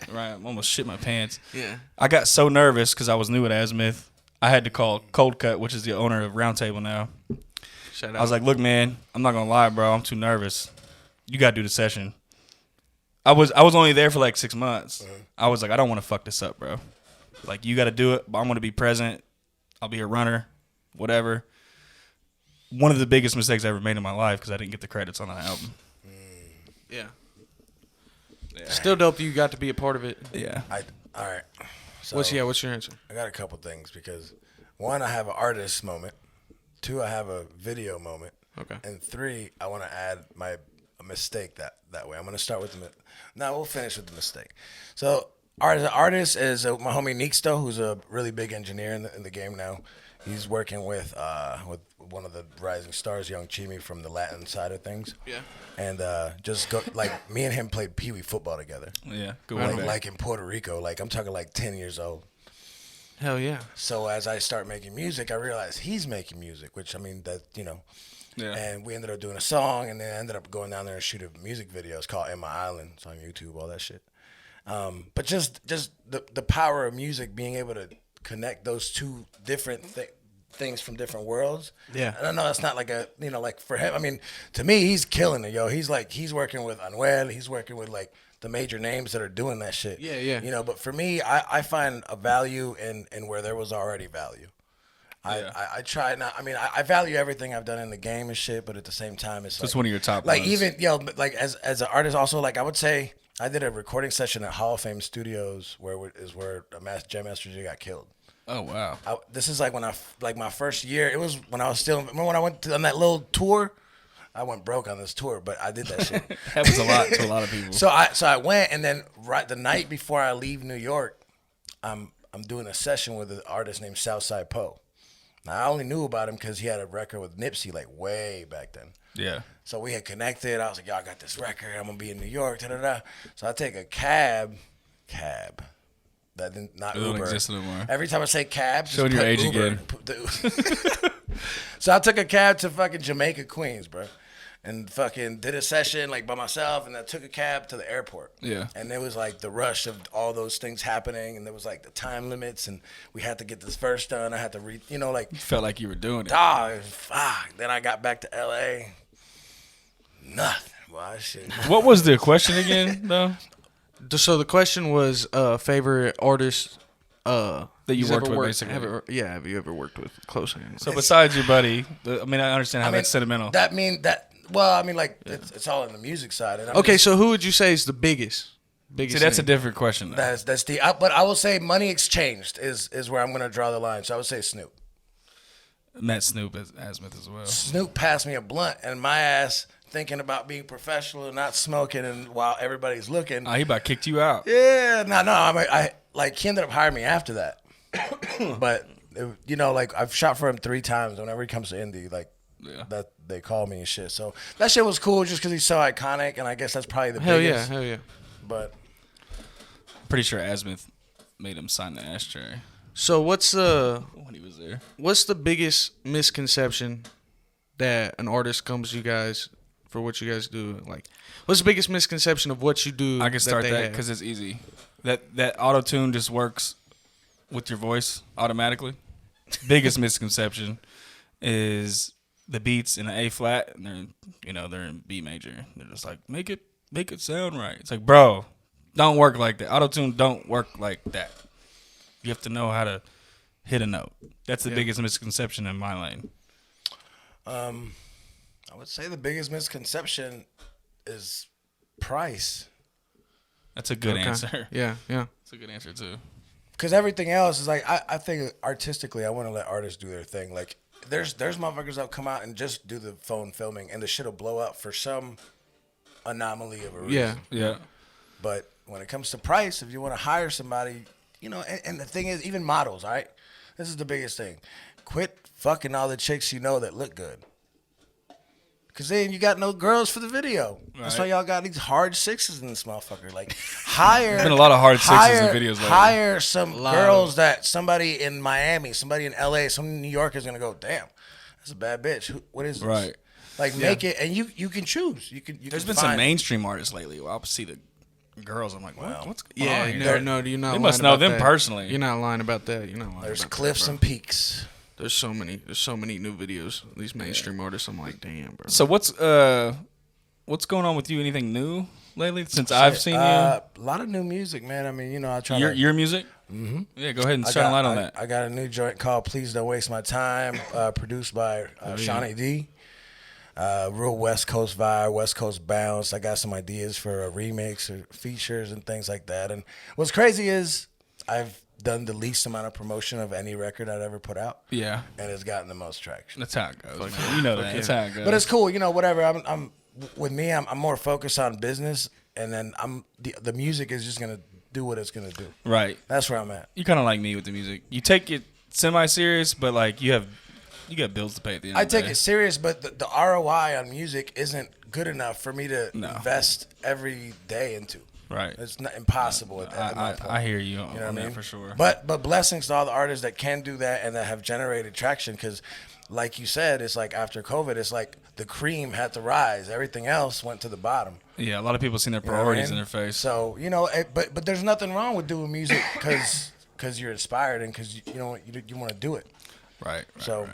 S2: Right, I almost shit my pants.
S4: Yeah.
S2: I got so nervous because I was new at Azimuth. I had to call Cold Cut, which is the owner of Roundtable now.
S4: Shout out.
S2: I was like, look, man, I'm not gonna lie, bro. I'm too nervous. You gotta do the session. I was only there for like 6 months. I was like, I don't want to fuck this up, bro. Like, you got to do it. But I'm gonna be present. I'll be a runner, whatever. One of the biggest mistakes I ever made in my life because I didn't get the credits on the album.
S4: yeah. Still dope you got to be a part of it.
S2: Yeah.
S3: All right. So
S4: What's your answer?
S3: I got a couple things because one, I have an artist moment. Two, I have a video moment.
S4: Okay.
S3: And three, I want to add a mistake that way. I'm going to start with we'll finish with the mistake. So artist is my homie Nixto, who's a really big engineer in the game now. He's working with one of the rising stars, Young Chimi, from the Latin side of things.
S4: Yeah.
S3: And me and him played Pee Wee football together.
S2: Yeah. Good
S4: Right.
S2: one.
S3: Like in Puerto Rico. Like I'm talking like 10 years old.
S4: Hell yeah.
S3: So as I start making music, I realized he's making music, which I mean
S2: Yeah.
S3: And we ended up doing a song, and then ended up going down there and shoot a music video. It's called "In My Island." It's on YouTube, all that shit. But just the power of music, being able to connect those two different things from different worlds.
S4: Yeah.
S3: And I know it's not like like for him. I mean, to me, he's killing it, yo. He's working with Anuel. He's working with like the major names that are doing that shit.
S4: Yeah, yeah.
S3: But for me, I find a value in where there was already value. I try not. I mean, I value everything I've done in the game and shit, but at the same time, it's
S2: That's
S3: like,
S2: one of your top
S3: like
S2: ones.
S3: even but like as an artist, also like I would say I did a recording session at Hall of Fame Studios where Jam Master Jay got killed.
S2: Oh wow.
S3: This is like my first year. It was when I was still. Remember when I went on that little tour? I went broke on this tour, but I did that shit.
S2: Happens a lot to a lot of people.
S3: So I went, and then right the night before I leave New York, I'm doing a session with an artist named Southside Poe. Now I only knew about him because he had a record with Nipsey like way back then.
S2: Yeah.
S3: So we had connected. I was like, "Yo, I got this record. I'm gonna be in New York." Da da da. So I take a cab. That didn't not
S2: It don't
S3: Uber.
S2: exist anymore.
S3: Every time I say cab, just
S2: Showing your
S3: put
S2: age
S3: Uber.
S2: again.
S3: So I took a cab to fucking Jamaica, Queens, bro, and fucking did a session like by myself, and I took a cab to the airport.
S2: Yeah.
S3: And it was like the rush of all those things happening, and there was like the time limits, and we had to get this verse done. I had to read, like.
S2: Felt like you were doing it.
S3: Fuck. Then I got back to LA. Nothing. Well, shit.
S2: What was the question again, though?
S4: So the question was favorite artist
S2: That you
S4: he's
S2: worked
S4: ever
S2: with, basically.
S4: Have you ever worked with closely?
S2: So besides your buddy, I understand how that's sentimental.
S3: It's all in the music side. And
S4: Okay, so who would you say is the biggest?
S2: See, that's a
S4: name?
S2: different question, though.
S3: That's but I will say money exchanged is where I'm gonna draw the line. So I would say Snoop.
S2: Met Snoop as Asmith as well.
S3: Snoop passed me a blunt, and my ass thinking about being professional and not smoking, and while everybody's looking.
S2: He about kicked you out.
S3: Yeah, no. He ended up hiring me after that. But I've shot for him 3 times. Whenever he comes to Indy, that they call me and shit. So that shit was cool just because he's so iconic, and I guess that's probably the biggest.
S4: Hell yeah.
S3: But
S2: Pretty sure Asmith made him sign the ashtray
S4: So what's
S2: when he was there.
S4: what's the biggest misconception that an artist comes to you guys for what you guys do? Like, what's the biggest misconception of what you do?
S2: I can start
S4: they
S2: that
S4: have?
S2: because it's easy. That auto tune just works with your voice automatically. Biggest misconception is the beats in the A flat and they're in B major. They're just like make it sound right. It's like, bro, don't work like that. Auto tune don't work like that. You have to know how to hit a note. That's the biggest misconception in my lane.
S3: I would say the biggest misconception is price.
S2: That's a good
S4: Okay.
S2: answer.
S4: Yeah.
S2: That's a good answer too.
S3: Because everything else is like, I think artistically, I want to let artists do their thing. Like, there's motherfuckers that'll come out and just do the phone filming, and the shit will blow up for some anomaly of a reason.
S2: Yeah.
S3: But when it comes to price, if you want to hire somebody, and the thing is, even models, all right? This is the biggest thing. Quit fucking all the chicks that look good. Because then you got no girls for the video. That's why y'all got these hard 6s in this motherfucker. Like, hire.
S2: There's been a lot of hard 6s in videos lately.
S3: Hire some girls that somebody in Miami, somebody in LA, some in New York is going to go, damn, that's a bad bitch. What is this?
S2: Right.
S3: Like, make it, and you can choose. You
S2: There's
S3: can
S2: been some
S3: find-
S2: mainstream artists lately where I'll see the girls. I'm like, what's going on here?
S4: You're not.
S2: They
S4: lying
S2: must know
S4: about
S2: them
S4: that.
S2: personally.
S4: You're not lying about that.
S3: There's cliffs and peaks.
S4: There's so many new videos. These mainstream artists. I'm like, damn, bro.
S2: So what's going on with you? Anything new lately since I've seen you?
S3: A lot of new music, man. I mean, I try to.
S2: Your music? Mm-hmm. Yeah, go ahead and shine a light on that.
S3: I got a new joint called "Please Don't Waste My Time," produced by Shawnee D. Real West Coast vibe, West Coast bounce. I got some ideas for a remix or features and things like that. And what's crazy is I've done the least amount of promotion of any record I'd ever put out.
S2: Yeah,
S3: and it's gotten the most traction.
S2: that's how it goes. Man. You know that. That's how it goes.
S3: But it's cool, whatever. I'm with me. I'm more focused on business, and then the music is just gonna do what it's gonna do.
S2: Right.
S3: That's where I'm at.
S2: You kind of like me with the music. You take it semi-serious, but like you got bills to pay at the end.
S3: I
S2: of the
S3: take
S2: day.
S3: it serious, but the ROI on music isn't good enough for me to invest every day into.
S2: Right.
S3: It's not impossible at my point.
S2: I hear you on
S3: You know what I
S2: that
S3: mean?
S2: for sure.
S3: But blessings to all the artists that can do that and that have generated traction, because like you said, it's like after COVID, it's like the cream had to rise. Everything else went to the bottom.
S2: Yeah, a lot of people seen their
S3: You know what I
S2: priorities
S3: mean?
S2: in their face.
S3: So, but there's nothing wrong with doing music because you're inspired and because you want to do it.
S2: Right.
S3: So-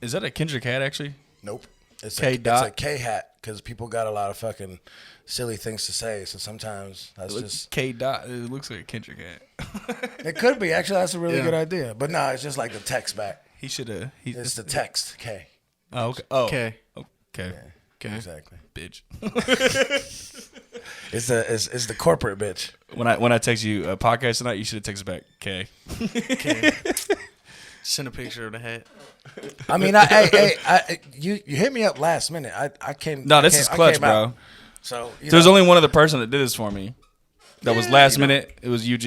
S2: Is that a Kendrick hat actually?
S3: Nope. It's
S2: K
S3: a
S2: dot?
S3: K hat because people got a lot of fucking silly things to say. So sometimes that's just
S2: K dot. It looks like a Kendrick hat.
S3: it could be actually. That's a really
S4: Yeah.
S3: good idea. But no, it's just like the text back.
S2: He should have.
S3: It's the text K.
S2: Oh, okay. Oh,
S4: K.
S2: Okay.
S4: Okay.
S3: Exactly.
S2: bitch.
S3: It's the corporate bitch.
S2: When I text you a podcast tonight, you should have texted back K.
S4: Okay. Send a picture of the hat.
S3: I mean, you hit me up last minute. I came.
S2: No,
S3: I
S2: this
S3: came-
S2: is
S3: I
S2: clutch,
S3: came
S2: bro.
S3: out. So
S2: There's only one other person that did this for me. That was last
S3: you know.
S2: minute. It was UG.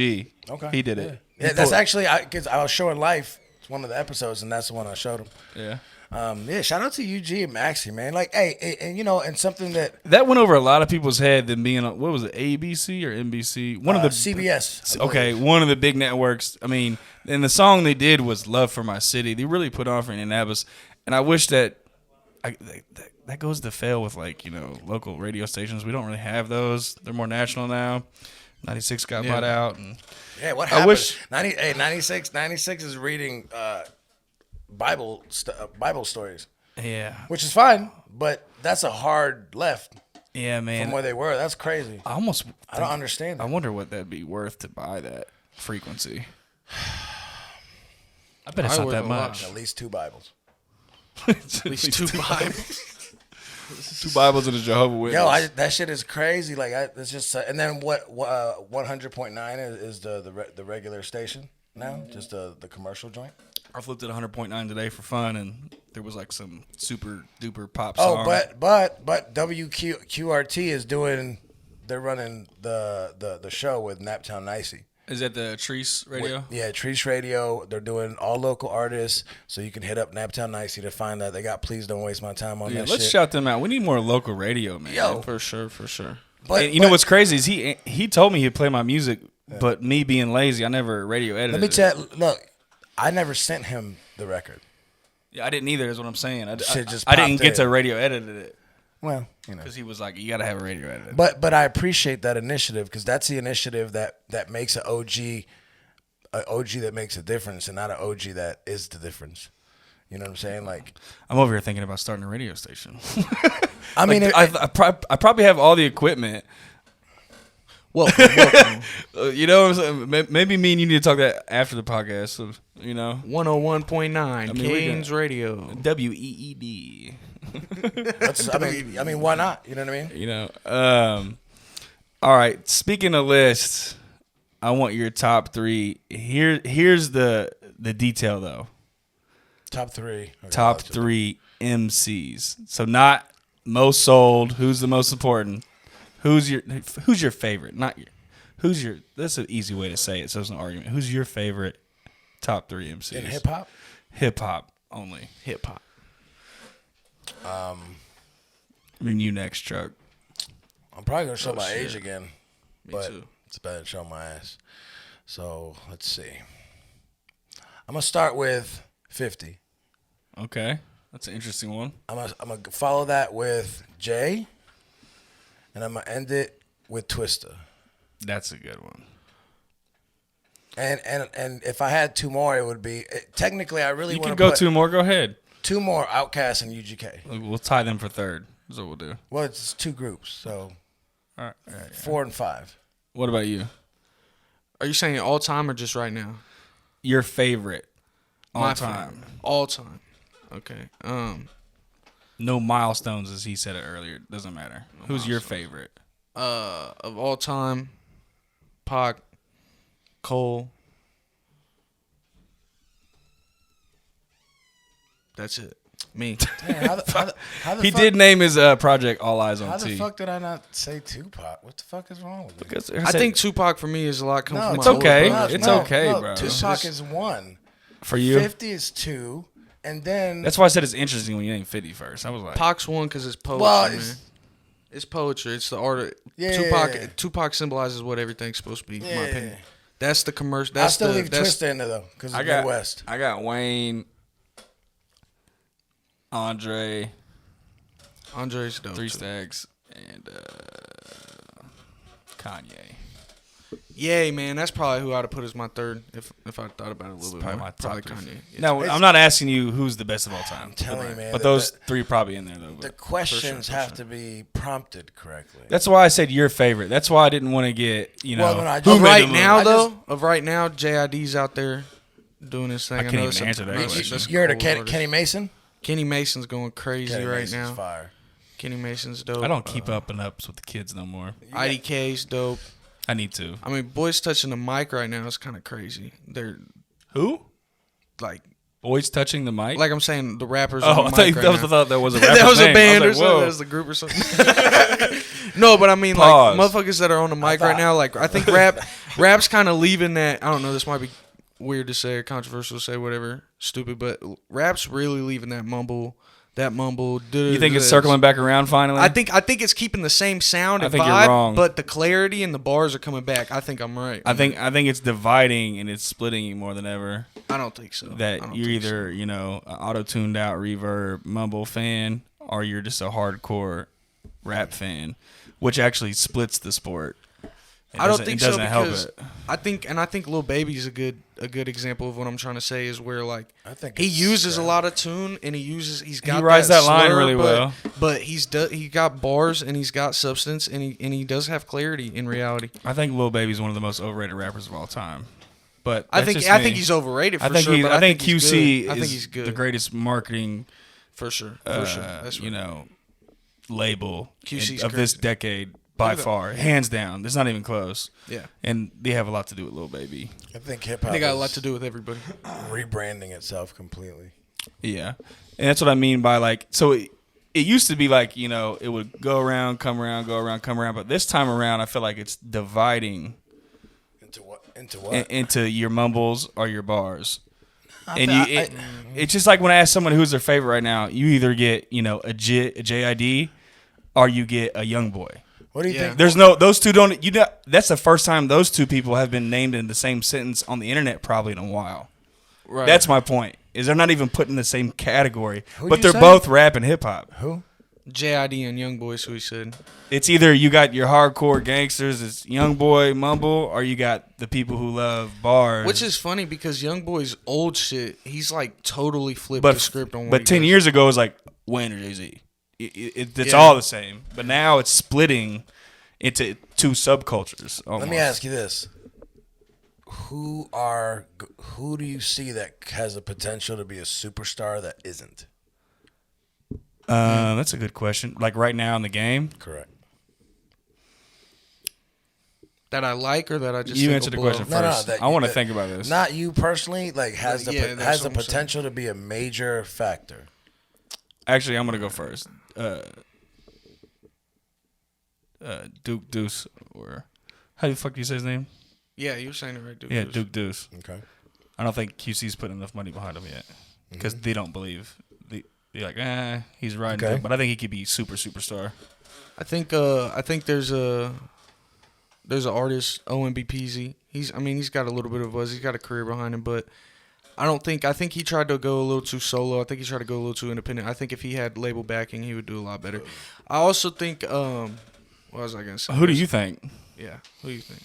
S3: Okay.
S2: He did it.
S3: Yeah, that's actually because I was showing Life. It's one of the episodes, and that's the one I showed him.
S2: Yeah.
S3: Yeah, shout out to UG and Maxie, man. Like, hey, and and something that
S2: Went over a lot of people's head than being on, what was it, ABC or NBC? One of the
S3: CBS. I
S2: Okay,
S3: believe.
S2: one of the big networks. I mean, and the song they did was "Love for My City." They really put on for Indianapolis, and I wish that that goes to fail with local radio stations. We don't really have those. They're more national now. 96 got bought out, and
S3: Yeah, what
S2: I
S3: happened?
S2: wish-
S3: 96 is reading Bible stories,
S2: yeah,
S3: which is fine, but that's a hard left
S2: yeah, man.
S3: from where they were. That's crazy.
S2: I almost
S3: I don't understand
S2: I
S3: that.
S2: wonder what that'd be worth to buy that frequency. I bet it's
S4: I
S2: not
S4: would
S2: that
S4: a lot.
S2: much.
S3: At least 2 Bibles.
S2: At
S4: least 2 Bibles.
S2: 2 Bibles and a Jehovah Witness.
S3: Yo, that shit is crazy. Like, it's just, and then what? 100.9 is the regular station now, just the commercial joint.
S2: I flipped it 100.9 today for fun, and there was like some super duper pop
S3: Oh,
S2: song.
S3: but WQRT is doing. They're running the show with Naptown Nicey.
S2: Is that the Treese radio?
S3: Yeah, Treese Radio. They're doing all local artists, so you can hit up Naptown Nicey to find that. They got Please Don't Waste My Time on
S2: Yeah,
S3: that
S2: let's
S3: shit.
S2: shout them out. We need more local radio, man.
S3: Yo.
S4: For sure.
S3: But,
S2: And you know what's crazy is he told me he'd play my music, but me being lazy, I never radio edited
S3: Let me
S2: it.
S3: tell. Look, I never sent him the record.
S2: Yeah, I didn't either. Is what I'm saying.
S3: Shit just
S2: I didn't
S3: popped
S2: get to
S3: in.
S2: radio edited it
S3: Well,
S2: because he was like, "You got to have a radio edited."
S3: But I appreciate that initiative because that's the initiative that makes an OG that makes a difference, and not an OG that is the difference. You know what I'm saying? Like,
S2: I'm over here thinking about starting a radio station.
S3: I mean,
S2: I probably have all the equipment.
S4: Welcome.
S2: You know what I'm saying? Maybe me and you need to talk that after the podcast. So,
S4: 101.9
S2: we
S4: Canes Radio.
S2: WEED.
S3: I mean, why not? You know what I mean?
S2: All right. Speaking of lists, I want your top 3. Here's the detail though.
S3: Top 3. Okay,
S2: Top 3 MCs. So not most sold. Who's the most important? Who's your favorite? That's an easy way to say it. So it's an argument. Who's your favorite top 3 MCs?
S3: In hip hop?
S2: Hip hop only.
S4: Hip hop.
S2: You next, Chuck.
S3: I'm probably gonna show my age again, but
S4: too.
S3: it's better to show my ass. So let's see. I'm gonna start with 50.
S2: Okay. That's an interesting one.
S3: I'm gonna follow that with Jay, and I'm gonna end it with Twista.
S2: That's a good one.
S3: And if I had 2 more, it would be technically I really
S2: You
S3: want
S2: can
S3: to
S2: go
S3: put
S2: 2 more. Go ahead.
S3: 2 more, Outkast and UGK.
S2: We'll tie them for third. That's what we'll do.
S3: Well, it's 2 groups, so
S2: All right.
S3: 4 and 5.
S2: What about you?
S4: Are you saying all time or just right now?
S2: Your favorite all
S4: My
S2: time.
S4: favorite. All time. Okay.
S2: No milestones, as he said it earlier. Doesn't matter. Who's your favorite?
S4: Of all time, Pac, Cole. That's it. Me.
S3: Damn, how the
S2: He
S3: fuck,
S2: did name his project All Eyes on
S3: How
S2: T.
S3: the fuck did I not say Tupac? What the fuck is wrong with me?
S2: Because
S4: I think Tupac for me is a lot come from
S3: it's
S4: my
S2: okay.
S4: older brother.
S2: It's okay, bro.
S3: Tupac is 1.
S2: for you.
S3: 50 is 2, and then
S2: That's why I said it's interesting when you named 50 first. I was like,
S4: Pac's one because it's poetry,
S3: Well,
S4: man.
S3: it's-
S4: It's poetry. It's the art of
S3: Yeah,
S4: Tupac.
S3: yeah, yeah.
S4: Tupac symbolizes what everything's supposed to be, in
S3: Yeah,
S4: my
S3: yeah,
S4: opinion.
S3: yeah.
S4: That's the commercial.
S3: I
S4: That's
S3: still
S4: the
S3: leave
S4: that's,
S3: Twista in there though because
S2: I
S3: it's
S2: got
S3: Midwest.
S2: I got Wayne, Andre,
S4: Andre's dope.
S2: 3
S4: too.
S2: Stacks, and Kanye.
S4: Yay, man. That's probably who I'd have put as my third if I thought about it a little bit
S2: Probably
S4: more.
S2: my top
S4: Probably
S2: 3.
S4: Kanye. Yeah.
S2: No, I'm not asking you who's the best of all time.
S3: I'm telling you, man.
S2: But those 3 probably in there though.
S3: The
S2: But
S3: questions
S4: for
S3: have
S4: sure.
S3: to be prompted correctly.
S2: that's why I said your favorite. That's why I didn't want to get
S3: Well, no, I
S2: who
S3: just-
S2: made
S4: Right
S2: the
S4: now,
S2: move.
S4: though, of right now, JID's out there doing his thing.
S2: I can't
S4: know
S2: even
S4: it's
S2: answer that
S4: that's-
S2: question.
S4: that's a
S3: You heard of
S4: cool artist.
S3: Kenny Mason?
S4: Kenny Mason's going crazy
S3: Kenny
S4: right
S3: Mason's
S4: now.
S3: fire.
S4: Kenny Mason's dope.
S2: I don't keep up and ups with the kids no more.
S4: IDK's dope.
S2: I need to.
S4: I mean, boys touching the mic right now is kind of crazy. They're
S2: Who?
S4: like,
S2: Boys touching the mic?
S4: I'm saying the rappers.
S2: Oh,
S4: on the
S2: I
S4: mic
S2: thought,
S4: right now.
S2: thought that was a rapper's
S4: That was a
S2: name.
S4: band
S2: I
S4: or
S2: was like,
S4: something.
S2: whoa.
S4: That was the group or something. No, but I mean,
S2: Pause.
S4: like, motherfuckers that are on the mic right now, like, I think rap's kind of leaving that. I don't know, this might be weird to say or controversial to say, whatever, stupid, but rap's really leaving that mumble.
S2: You think it's circling back around finally?
S4: I think it's keeping the same sound and
S2: I think
S4: vibe,
S2: you're wrong.
S4: but the clarity and the bars are coming back. I think I'm right.
S2: I think it's dividing and it's splitting you more than ever.
S4: I don't think so. I
S2: That
S4: don't
S2: you're
S4: think so.
S2: either, an auto-tuned out reverb mumble fan or you're just a hardcore rap fan, which actually splits the sport.
S4: I don't think
S2: it doesn't
S4: so
S2: help
S4: because
S2: it.
S4: I think Lil Baby's a good example of what I'm trying to say is where like
S3: I think
S4: he
S3: it's
S4: uses a
S3: great.
S4: lot of tune and he's got
S2: rides that line
S4: slur,
S2: really
S4: but,
S2: well.
S4: But he got bars and he's got substance and he does have clarity in reality.
S2: I think Lil Baby's one of the most overrated rappers of all time. But
S4: I
S2: that's
S4: think
S2: just me.
S4: he's overrated for
S2: I think
S4: sure. But
S2: I think
S4: he's
S2: QC
S4: good. I think
S2: is
S4: he's good
S2: the greatest marketing
S4: for sure. That's right.
S2: label
S4: QC's
S2: of this
S4: crazy.
S2: decade by
S4: Look at that.
S2: far, hands down. It's not even close.
S4: Yeah.
S2: And they have a lot to do with Lil Baby.
S3: I think hip hop
S4: They got a lot
S3: is
S4: to do with everybody.
S3: rebranding itself completely.
S2: Yeah, and that's what I mean by like. So it used to be like it would go around, come around, go around, come around. But this time around, I feel like it's dividing
S3: Into what? Into what?
S2: into your mumbles or your bars. And
S3: feel-
S2: it's just like when I ask someone who's their favorite right now, you either get a JID or you get a young boy.
S3: What do you
S4: Yeah.
S3: think?
S2: There's those two don't. That's the first time those two people have been named in the same sentence on the internet probably in a while.
S4: Right.
S2: That's my point. Is they're not even put in the same category,
S3: Who'd
S2: but
S3: you
S2: they're
S3: say?
S2: both rap and hip hop.
S3: Who?
S4: JID and Young Boys, who he said.
S2: It's either you got your hardcore gangsters, it's young boy mumble, or you got the people who love bars.
S4: Which is funny because Young Boy's old shit, he's like totally flipped
S2: but
S4: the script on what
S2: but
S4: he
S2: 10
S4: does.
S2: years ago it was like Wayne or Jay-Z. It's
S4: Yeah.
S2: all the same, but now it's splitting into two subcultures. Almost.
S3: Let me ask you this: Who do you see that has the potential to be a superstar that isn't?
S2: That's a good question. Like right now in the game,
S3: Correct.
S4: That I like or that I just
S2: you
S4: think
S2: answer the
S4: will blow?
S2: question
S3: No, no,
S2: first.
S3: that-
S2: I want to
S3: that-
S2: think about this.
S3: Not you personally. Like has the
S4: Yeah, that's
S3: has the
S4: what I'm saying.
S3: potential to be a major factor.
S2: Actually, I'm gonna go first. Duke Deuce, or how the fuck do you say his name?
S4: Yeah, you were saying it right, dude.
S2: Yeah, Duke Deuce.
S3: Okay.
S2: I don't think QC's put enough money behind him yet because they don't believe. They're like, he's riding
S3: Okay.
S2: it, but I think he could be superstar.
S4: I think there's an artist, OMBPZ. He's got a little bit of buzz. He's got a career behind him, but I think he tried to go a little too solo. I think he tried to go a little too independent. I think if he had label backing, he would do a lot better. I also think what was I gonna say?
S2: Who do you think?
S4: Yeah, who do you think?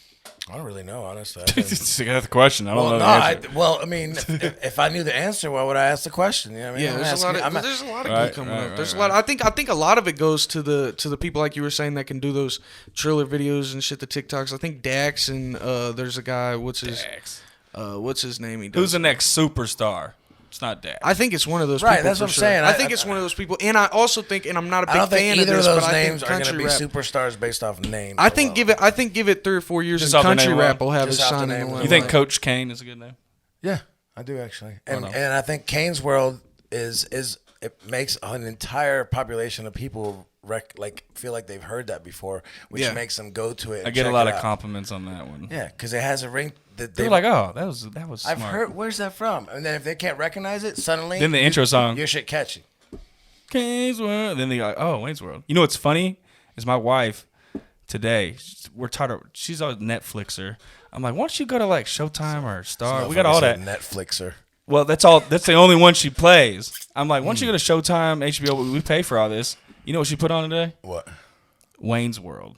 S3: I don't really know, honestly.
S2: That's the question. I don't know the answer.
S3: I mean, if I knew the answer, why would I ask the question? You know what I mean?
S4: Yeah,
S3: I'm
S4: there's a lot
S3: asking-
S4: of there's a lot of
S2: Right,
S4: good coming
S2: right,
S4: up.
S2: right,
S4: There's a
S2: right.
S4: lot. I think a lot of it goes to the people like you were saying that can do those Triller videos and shit, the TikToks. I think Dax and there's a guy. What's his name? He does.
S2: Who's the next superstar? It's not Dak.
S4: I think it's one of those
S3: Right,
S4: people.
S3: that's
S4: for
S3: what I'm
S4: sure.
S3: saying.
S4: I think it's one of those people, and I also think, and I'm not a
S3: I
S4: big
S3: don't
S4: fan
S3: think either
S4: of
S3: of
S4: this,
S3: those
S4: but
S3: names
S4: I
S3: are
S4: think
S3: going to be
S4: country rap.
S3: superstars based off names.
S4: I think
S3: alone.
S4: give it 3 or 4 years,
S2: Just
S4: and
S2: off the
S4: country
S2: name
S4: rap
S3: alone.
S4: will have
S3: Just
S4: his
S3: off the
S4: shine in
S3: name
S4: the
S3: alone.
S4: limelight.
S2: You think Coach Kane is a good name?
S3: Yeah, I do actually, and
S2: no.
S3: I think Kane's World is it makes an entire population of people feel like they've heard that before, which
S4: Yeah.
S3: makes them go to it. And
S2: I get a
S3: check
S2: lot
S3: it
S2: of
S3: out.
S2: compliments on that one.
S3: Yeah, because it has a ring. That
S2: They were like, "Oh, that was smart."
S3: I've heard. Where's that from? And then if they can't recognize it, suddenly
S2: Then the intro song,
S3: your shit catchy.
S2: Kane's World. Then they go, "Oh, Wayne's World." You know what's funny is my wife today. We're tired of. She's a Netflixer. I'm like, why don't you go to like Showtime or Star? We got all that.
S3: Netflixer.
S2: Well, that's all. That's the only one she plays. I'm like, why don't you go to Showtime, HBO? We pay for all this. You know what she put on today?
S3: What?
S2: Wayne's World.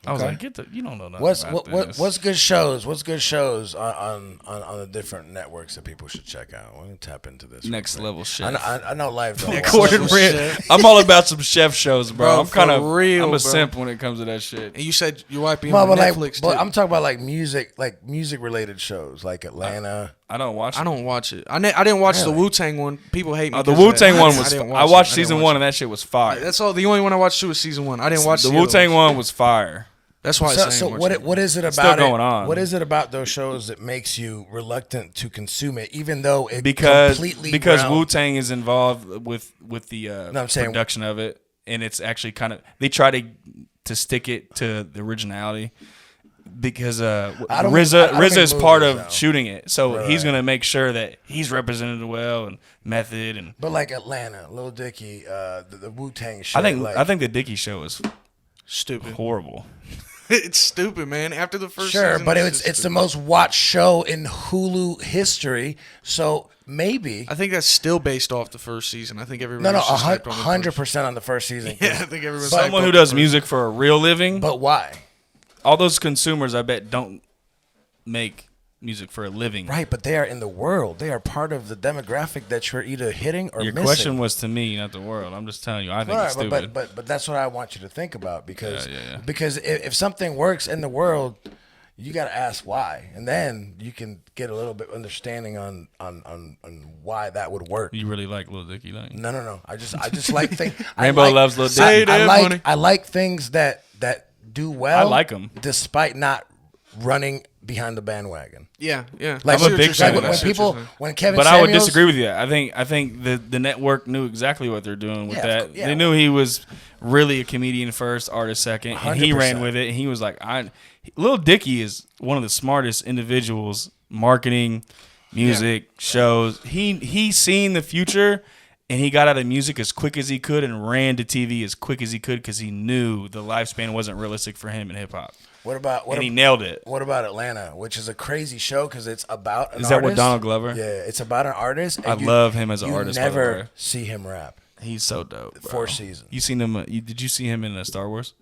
S2: I was
S3: Okay.
S2: like, you don't know nothing
S3: What's
S2: about this.
S3: what's good shows? What's good shows on the different networks that people should check out? I want to tap into this. real
S2: Next
S3: quick.
S2: level shit?
S3: I know live don't watch
S2: Gordon
S3: it.
S2: Brand. I'm all about some chef shows, bro.
S4: Bro,
S2: I'm kind of
S4: for real,
S2: I'm a
S4: bro.
S2: simp when it comes to that shit.
S4: And you said your wife being
S3: Well,
S4: on
S3: but
S4: Netflix.
S3: but
S4: too.
S3: I'm talking about like music related shows, like Atlanta.
S2: I don't watch it.
S4: I don't watch it. I didn't watch the
S3: Really?
S4: Wu-Tang one. People hate me.
S2: The
S4: 'cause of
S2: Wu Tang
S4: that.
S2: one was.
S4: didn't
S2: I
S4: watch
S2: watched
S4: it.
S2: season
S4: didn't
S2: one,
S4: watch
S2: and that shit was fire.
S4: it. That's all. The only one I watched too was season one. I didn't watch
S2: The
S4: the
S2: Wu
S4: other
S2: Tang
S4: ones.
S2: one was fire.
S4: That's why.
S3: So what is it about
S2: still
S3: it?
S2: going on.
S3: What is it about those shows that makes you reluctant to consume it, even though it
S2: because
S3: completely
S2: Wu Tang is involved with the
S3: I'm saying-
S2: production of it, and it's actually kind of they try to stick it to the originality because RZA is part
S3: movies,
S2: of
S3: though.
S2: shooting it, so
S3: Right,
S2: he's
S3: right.
S2: gonna make sure that he's represented well and Method and
S3: But like Atlanta, Lil Dicky, the Wu Tang shit.
S2: I think the Dickie show is
S4: Stupid.
S2: horrible.
S4: It's stupid, man. After the first
S3: sure,
S4: season,
S3: but
S4: just
S3: it's the
S4: stupid.
S3: most watched show in Hulu history. So maybe
S4: I think that's still based off the first season. I think everyone.
S3: no,
S4: just hyped on the
S3: 100% on the first season.
S4: first- Yeah, I think everyone's.
S3: But-
S4: hyped
S2: Someone
S4: on
S2: who
S4: the
S2: does
S4: first-
S2: music for a real living,
S3: But why?
S2: all those consumers, I bet, don't make music for a living.
S3: Right, but they are in the world. They are part of the demographic that you're either hitting or
S2: Your
S3: missing.
S2: question was to me, not the world. I'm just telling you, I think
S3: Right,
S2: it's stupid.
S3: but that's what I want you to think about because
S2: Yeah.
S3: because if something works in the world, you got to ask why, and then you can get a little bit understanding on why that would work.
S2: You really like Lil Dicky, don't you?
S3: No. I just like things.
S2: Rainbow loves Lil Dicky.
S4: Say that, money.
S3: I like things that do well.
S2: I like 'em.
S3: despite not running behind the bandwagon.
S4: Yeah.
S3: Like
S2: I'm a big fan of
S3: when
S2: that.
S3: people when Kevin
S2: But I would
S3: Samuels-
S2: disagree with you. I think the network knew exactly what they're doing with
S3: Yeah, of
S2: that.
S3: course, yeah.
S2: They knew he was really a comedian first, artist second, and he
S3: 100%.
S2: ran with it. And he was like, Lil Dicky is one of the smartest individuals, marketing, music, shows. He seen the future. And he got out of music as quick as he could and ran to TV as quick as he could because he knew the lifespan wasn't realistic for him in hip hop. And he nailed it.
S3: What about Atlanta, which is a crazy show because it's about an
S2: Is that with
S3: artist.
S2: Donald Glover?
S3: Yeah, it's about an artist. And
S2: I love him as an
S3: you
S2: artist, by the
S3: Never
S2: way.
S3: see him rap.
S2: He's so dope. Bro.
S3: 4 seasons.
S2: You seen him? Did you see him in Star Wars?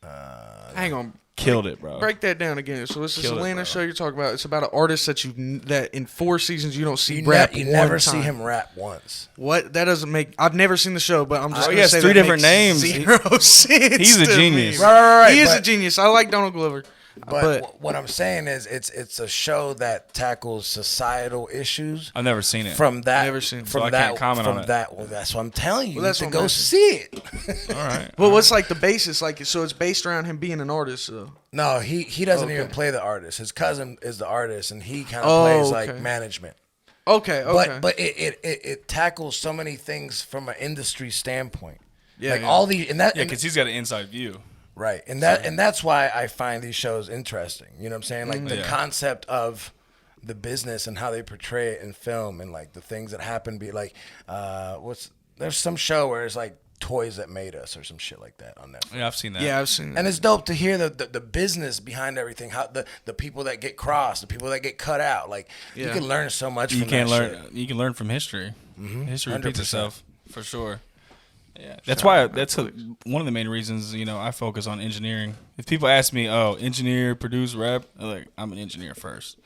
S4: Hang on.
S2: Killed it, bro.
S4: Break that down again. So it's this
S2: Killed it,
S4: Atlanta
S2: bro.
S4: show you're talking about. It's about an artist that that in 4 seasons you don't see
S3: You,
S4: rap.
S3: you
S4: one
S3: never
S4: time.
S3: see him rap once.
S4: What? That doesn't make. I've never seen the show, but I'm just.
S2: Oh,
S4: gonna
S2: he has
S4: say
S2: 3
S4: that
S2: different
S4: makes
S2: names.
S4: Zero sense.
S2: He's a
S4: to
S2: genius.
S4: me.
S3: Right,
S4: He is a
S3: but-
S4: genius. I like Donald Glover.
S3: But what I'm saying is, it's a show that tackles societal issues.
S2: I've never seen it.
S3: From that,
S4: Never seen it.
S3: from
S2: So I
S3: that,
S2: can't comment
S3: from
S2: on it.
S3: that. Well, that's what I'm telling you.
S4: Well, that's
S3: to
S4: what
S3: go
S4: I'm
S3: see it.
S2: All right.
S4: Well, what's like the basis? Like, so it's based around him being an artist. So.
S3: No, he doesn't
S4: Okay.
S3: even play the artist. His cousin is the artist, and he kind of
S4: Oh,
S3: plays
S4: okay.
S3: like management.
S4: Okay.
S3: But it tackles so many things from an industry standpoint.
S4: Yeah,
S3: like
S4: yeah.
S3: all the and that
S2: Yeah,
S3: and-
S2: because he's got an inside view.
S3: right, and that's why I find these shows interesting. You know what I'm saying? Like the
S2: Yeah.
S3: concept of the business and how they portray it in film, and like the things that happen. Be like, there's some show where it's like Toys That Made Us or some shit like that on Netflix.
S2: Yeah, I've seen that.
S4: Yeah, I've seen that.
S3: And it's dope to hear the business behind everything, how the people that get crossed, the people that get cut out. Like you
S4: Yeah.
S3: can learn so much.
S2: You
S3: from
S2: can
S3: that
S2: learn.
S3: shit.
S2: You can learn from history. History repeats
S3: 100%.
S2: itself for sure. Yeah, that's why. One of the main reasons. I focus on engineering. If people ask me, "Oh, engineer, produce, rap," I'm like, I'm an engineer first,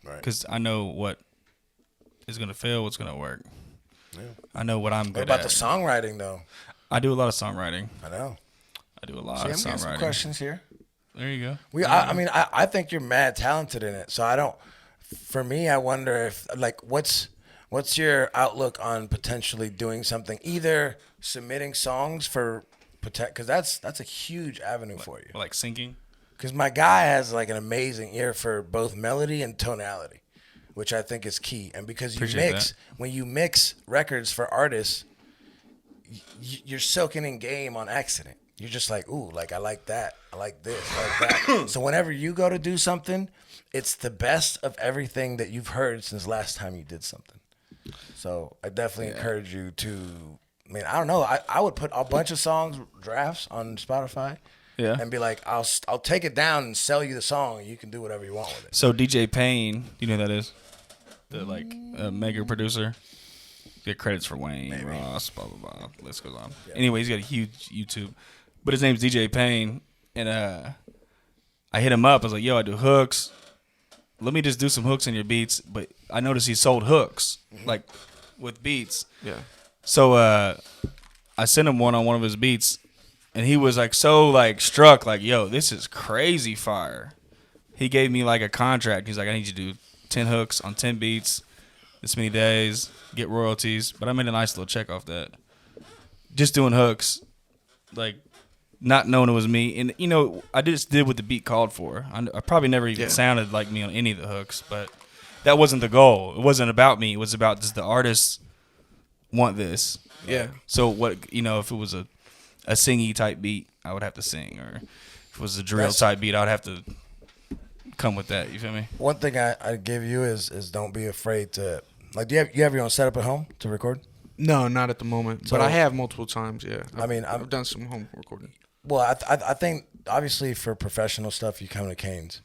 S3: Right.
S2: because I know what is gonna fail, what's gonna work. I know what I'm
S3: What
S2: good
S3: about
S2: at.
S3: the songwriting though?
S2: I do a lot of songwriting.
S3: I know.
S2: I do a lot
S3: See,
S2: of
S3: I'm getting some
S2: songwriting.
S3: questions here.
S2: There you go.
S3: I mean, I think you're mad talented in it. So I don't. For me, I wonder if like what's your outlook on potentially doing something, either submitting songs for because that's a huge avenue for you.
S2: Like sinking.
S3: Because my guy has like an amazing ear for both melody and tonality, which I think is key. And because
S2: Appreciate that.
S3: when you mix records for artists, you're soaking in game on accident. You're just like, ooh, like I like that, I like this, I like that. So whenever you go to do something, it's the best of everything that you've heard since last time you did something. So I definitely encourage you to. I mean, I don't know. I would put a bunch of songs drafts on Spotify.
S2: Yeah.
S3: And be like, I'll take it down and sell you the song, and you can do whatever you want with it.
S2: So DJ Payne, you know who that is? The mega producer. Get credits for Wayne, Ross, blah blah blah. List goes on.
S3: Yeah.
S2: Anyway, he's got a huge YouTube, but his name's DJ Payne, and I hit him up. I was like, "Yo, I do hooks. Let me just do some hooks in your beats." But I noticed he sold hooks like with beats.
S4: Yeah.
S2: So I sent him one on one of his beats, and he was like so like struck, like, "Yo, this is crazy fire." He gave me like a contract. He's like, "I need you to do 10 hooks on 10 beats, this many days, get royalties. But I made a nice little check off that. Just doing hooks, like not knowing it was me. And, you know, I just did what the beat called for. I probably never even sounded like me on any of the hooks, but that wasn't the goal. It wasn't about me. It was about, does the artist want this?
S4: Yeah.
S2: So what, you know, if it was a singy type beat, I would have to sing. Or if it was a drill type beat, I would have to come with that. You feel me?
S3: One thing I give you is don't be afraid to, like, do you have your own setup at home to record?
S4: No, not at the moment.
S3: So-
S4: but I have multiple times, yeah.
S3: I've
S4: done some home recording.
S3: Well, I think obviously for professional stuff you come to Canes,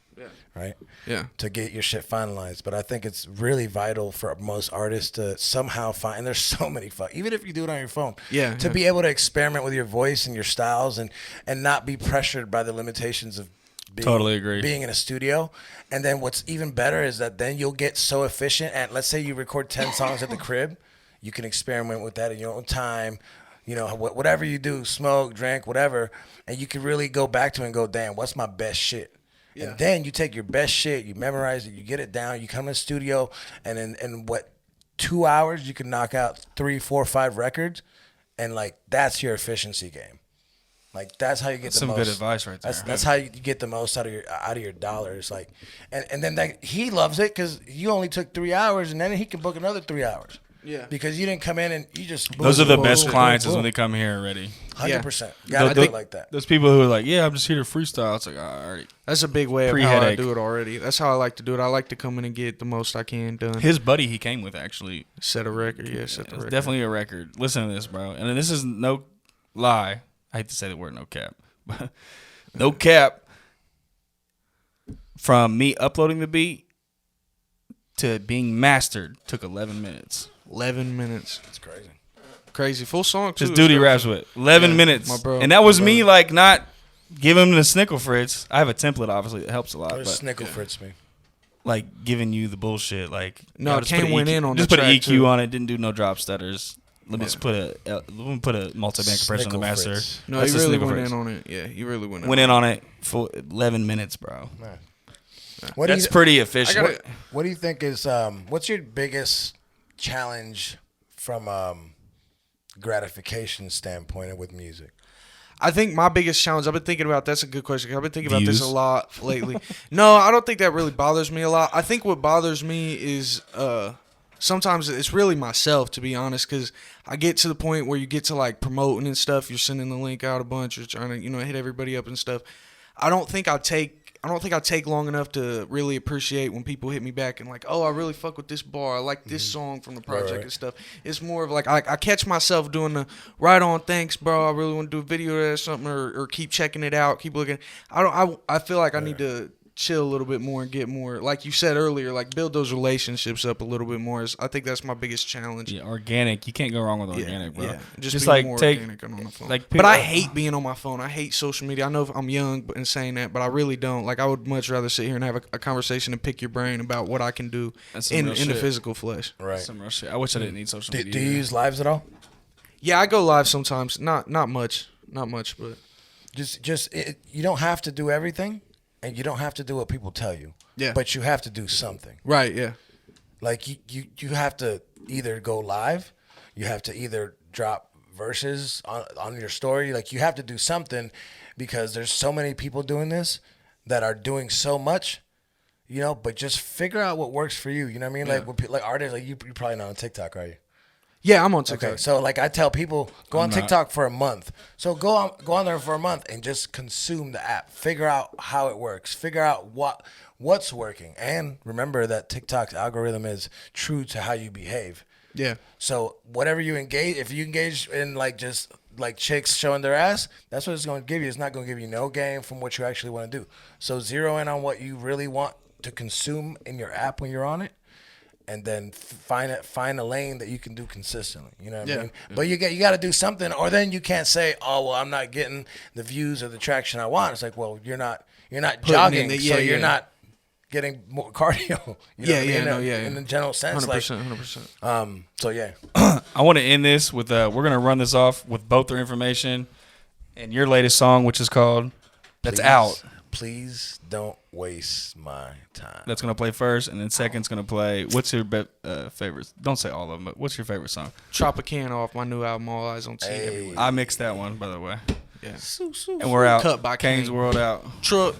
S3: right?
S4: Yeah.
S3: To get your shit finalized. But I think it's really vital for most artists to somehow find. And there's so many even if you do it on your phone.
S4: Yeah.
S3: To be able to experiment with your voice and your styles and not be pressured by the limitations of
S2: Totally agree.
S3: being in a studio. And then what's even better is that then you'll get so efficient. And let's say you record 10 songs at the crib, you can experiment with that in your own time. You know, whatever you do, smoke, drink, whatever, and you can really go back to it and go, damn, what's my best shit? Yeah. And then you take your best shit, you memorize it, you get it down, you come to the studio, and in 2 hours you can knock out 3, 4, 5 records, and like that's your efficiency game. Like that's how you get
S2: some
S3: the most.
S2: good advice right there.
S3: That's how you get the most out of your dollars. Like, and then he loves it because you only took 3 hours, and then he can book another 3 hours.
S4: Yeah.
S3: Because you didn't come in and you just.
S2: Those are the best clients is when they come here already.
S3: 100%. Gotta do it like that.
S2: Those people who are like, yeah, I'm just here to freestyle. It's like, I already.
S4: That's a big way of how I
S2: Pre-headache.
S4: do it already. That's how I like to do it. I like to come in and get the most I can done.
S2: His buddy he came with actually.
S4: Set a record, set the
S2: It's
S4: record.
S2: definitely a record. Listen to this, bro. And this is no lie. I hate to say the word no cap. No cap. From me uploading the beat to being mastered took 11 minutes.
S4: 11 minutes.
S3: That's crazy.
S4: Crazy. Full song, too.
S2: Just duty raps with 11 minutes.
S4: my bro.
S2: And that was
S4: My
S2: me,
S4: brother.
S2: like, not giving him the snickle fritz. I have a template, obviously, that helps a lot.
S3: What does
S2: But,
S3: Snickle Fritz mean?
S2: like, giving you the bullshit. Like,
S4: No,
S2: yo, just
S4: Kane
S2: put a
S4: went
S2: EQ
S4: in on
S2: Just
S4: the
S2: put an
S4: track,
S2: EQ
S4: too.
S2: on it. Didn't do no drop stutters. Let me just put a multi-band compressor on the
S3: Snickle
S2: master.
S3: Fritz.
S4: No,
S2: That's
S4: he
S2: the
S4: really
S2: snickle
S4: went
S2: fritz.
S4: in on it. Yeah, he really went in.
S2: Went in on it for 11 minutes, bro.
S3: What do
S2: That's
S3: you,
S2: pretty efficient.
S3: what do you think is what's your biggest challenge from gratification standpoint with music?
S4: I think my biggest challenge, I've been thinking about, that's a good question. I've been thinking about this
S2: Views.
S4: a lot lately. No, I don't think that really bothers me a lot. I think what bothers me is sometimes it's really myself, to be honest, because I get to the point where you get to like promoting and stuff. You're sending the link out a bunch. You're trying to, hit everybody up and stuff. I don't think I take long enough to really appreciate when people hit me back and like, oh, I really fuck with this bar. I like this song from the project
S3: Right.
S4: and stuff. It's more of like I catch myself doing the right on, thanks, bro. I really want to do a video or something, or keep checking it out, keep looking. I feel like I need to chill a little bit more and get more, like you said earlier, like build those relationships up a little bit more. I think that's my biggest challenge.
S2: Yeah, organic. You can't go wrong with organic, bro.
S4: Yeah,
S2: Just
S4: be
S2: like
S4: more
S2: take
S4: organic on the phone.
S2: like
S4: But I hate being on my phone. I hate social media. I know I'm young and saying that, but I really don't. Like I would much rather sit here and have a conversation and pick your brain about what I can do
S2: That's some
S4: in
S2: real
S4: the
S2: shit.
S4: physical flesh.
S3: Right.
S2: some real shit. I wish I didn't need social
S3: Do
S2: media.
S3: you use lives at all?
S4: Yeah, I go live sometimes. Not much, but
S3: You don't have to do everything, and you don't have to do what people tell you.
S4: Yeah.
S3: But you have to do something.
S4: right, yeah.
S3: Like you have to either go live, you have to either drop verses on your story. Like you have to do something because there's so many people doing this that are doing so much, but just figure out what works for you. You know what I mean? Like like artists, like you're probably not on TikTok, are you?
S4: Yeah, I'm on TikTok.
S3: Okay, so like I tell people, go on
S2: not.
S3: TikTok for a month. So go on there for a month and just consume the app. Figure out how it works. Figure out what's working. And remember that TikTok's algorithm is true to how you behave.
S4: Yeah.
S3: So whatever you engage, if you engage in like just like chicks showing their ass, that's what it's going to give you. It's not going to give you no game from what you actually want to do. So zero in on what you really want to consume in your app when you're on it. And then find a lane that you can do consistently. You know what I mean? But you got to do something, or then you can't say, "Oh, well, I'm not getting the views or the traction I want." It's like, well, you're not jogging, so you're not getting more cardio. You know what I mean? In the general sense,
S4: 100%.
S3: So yeah,
S2: I want to end this with we're gonna run this off with both their information and your latest song, which is called that's
S3: Please.
S2: out.
S3: Please don't waste my time.
S2: That's gonna play first, and then second's gonna play. What's your favorite? Don't say all of them, but what's your favorite song?
S4: Tropicana off my new album, All Eyes on Sea.
S3: Hey.
S2: I mixed that one, by the way.
S4: Yeah.
S2: And we're out.
S4: Cut by
S2: Kane's
S4: Kane.
S2: World out.
S4: Truck.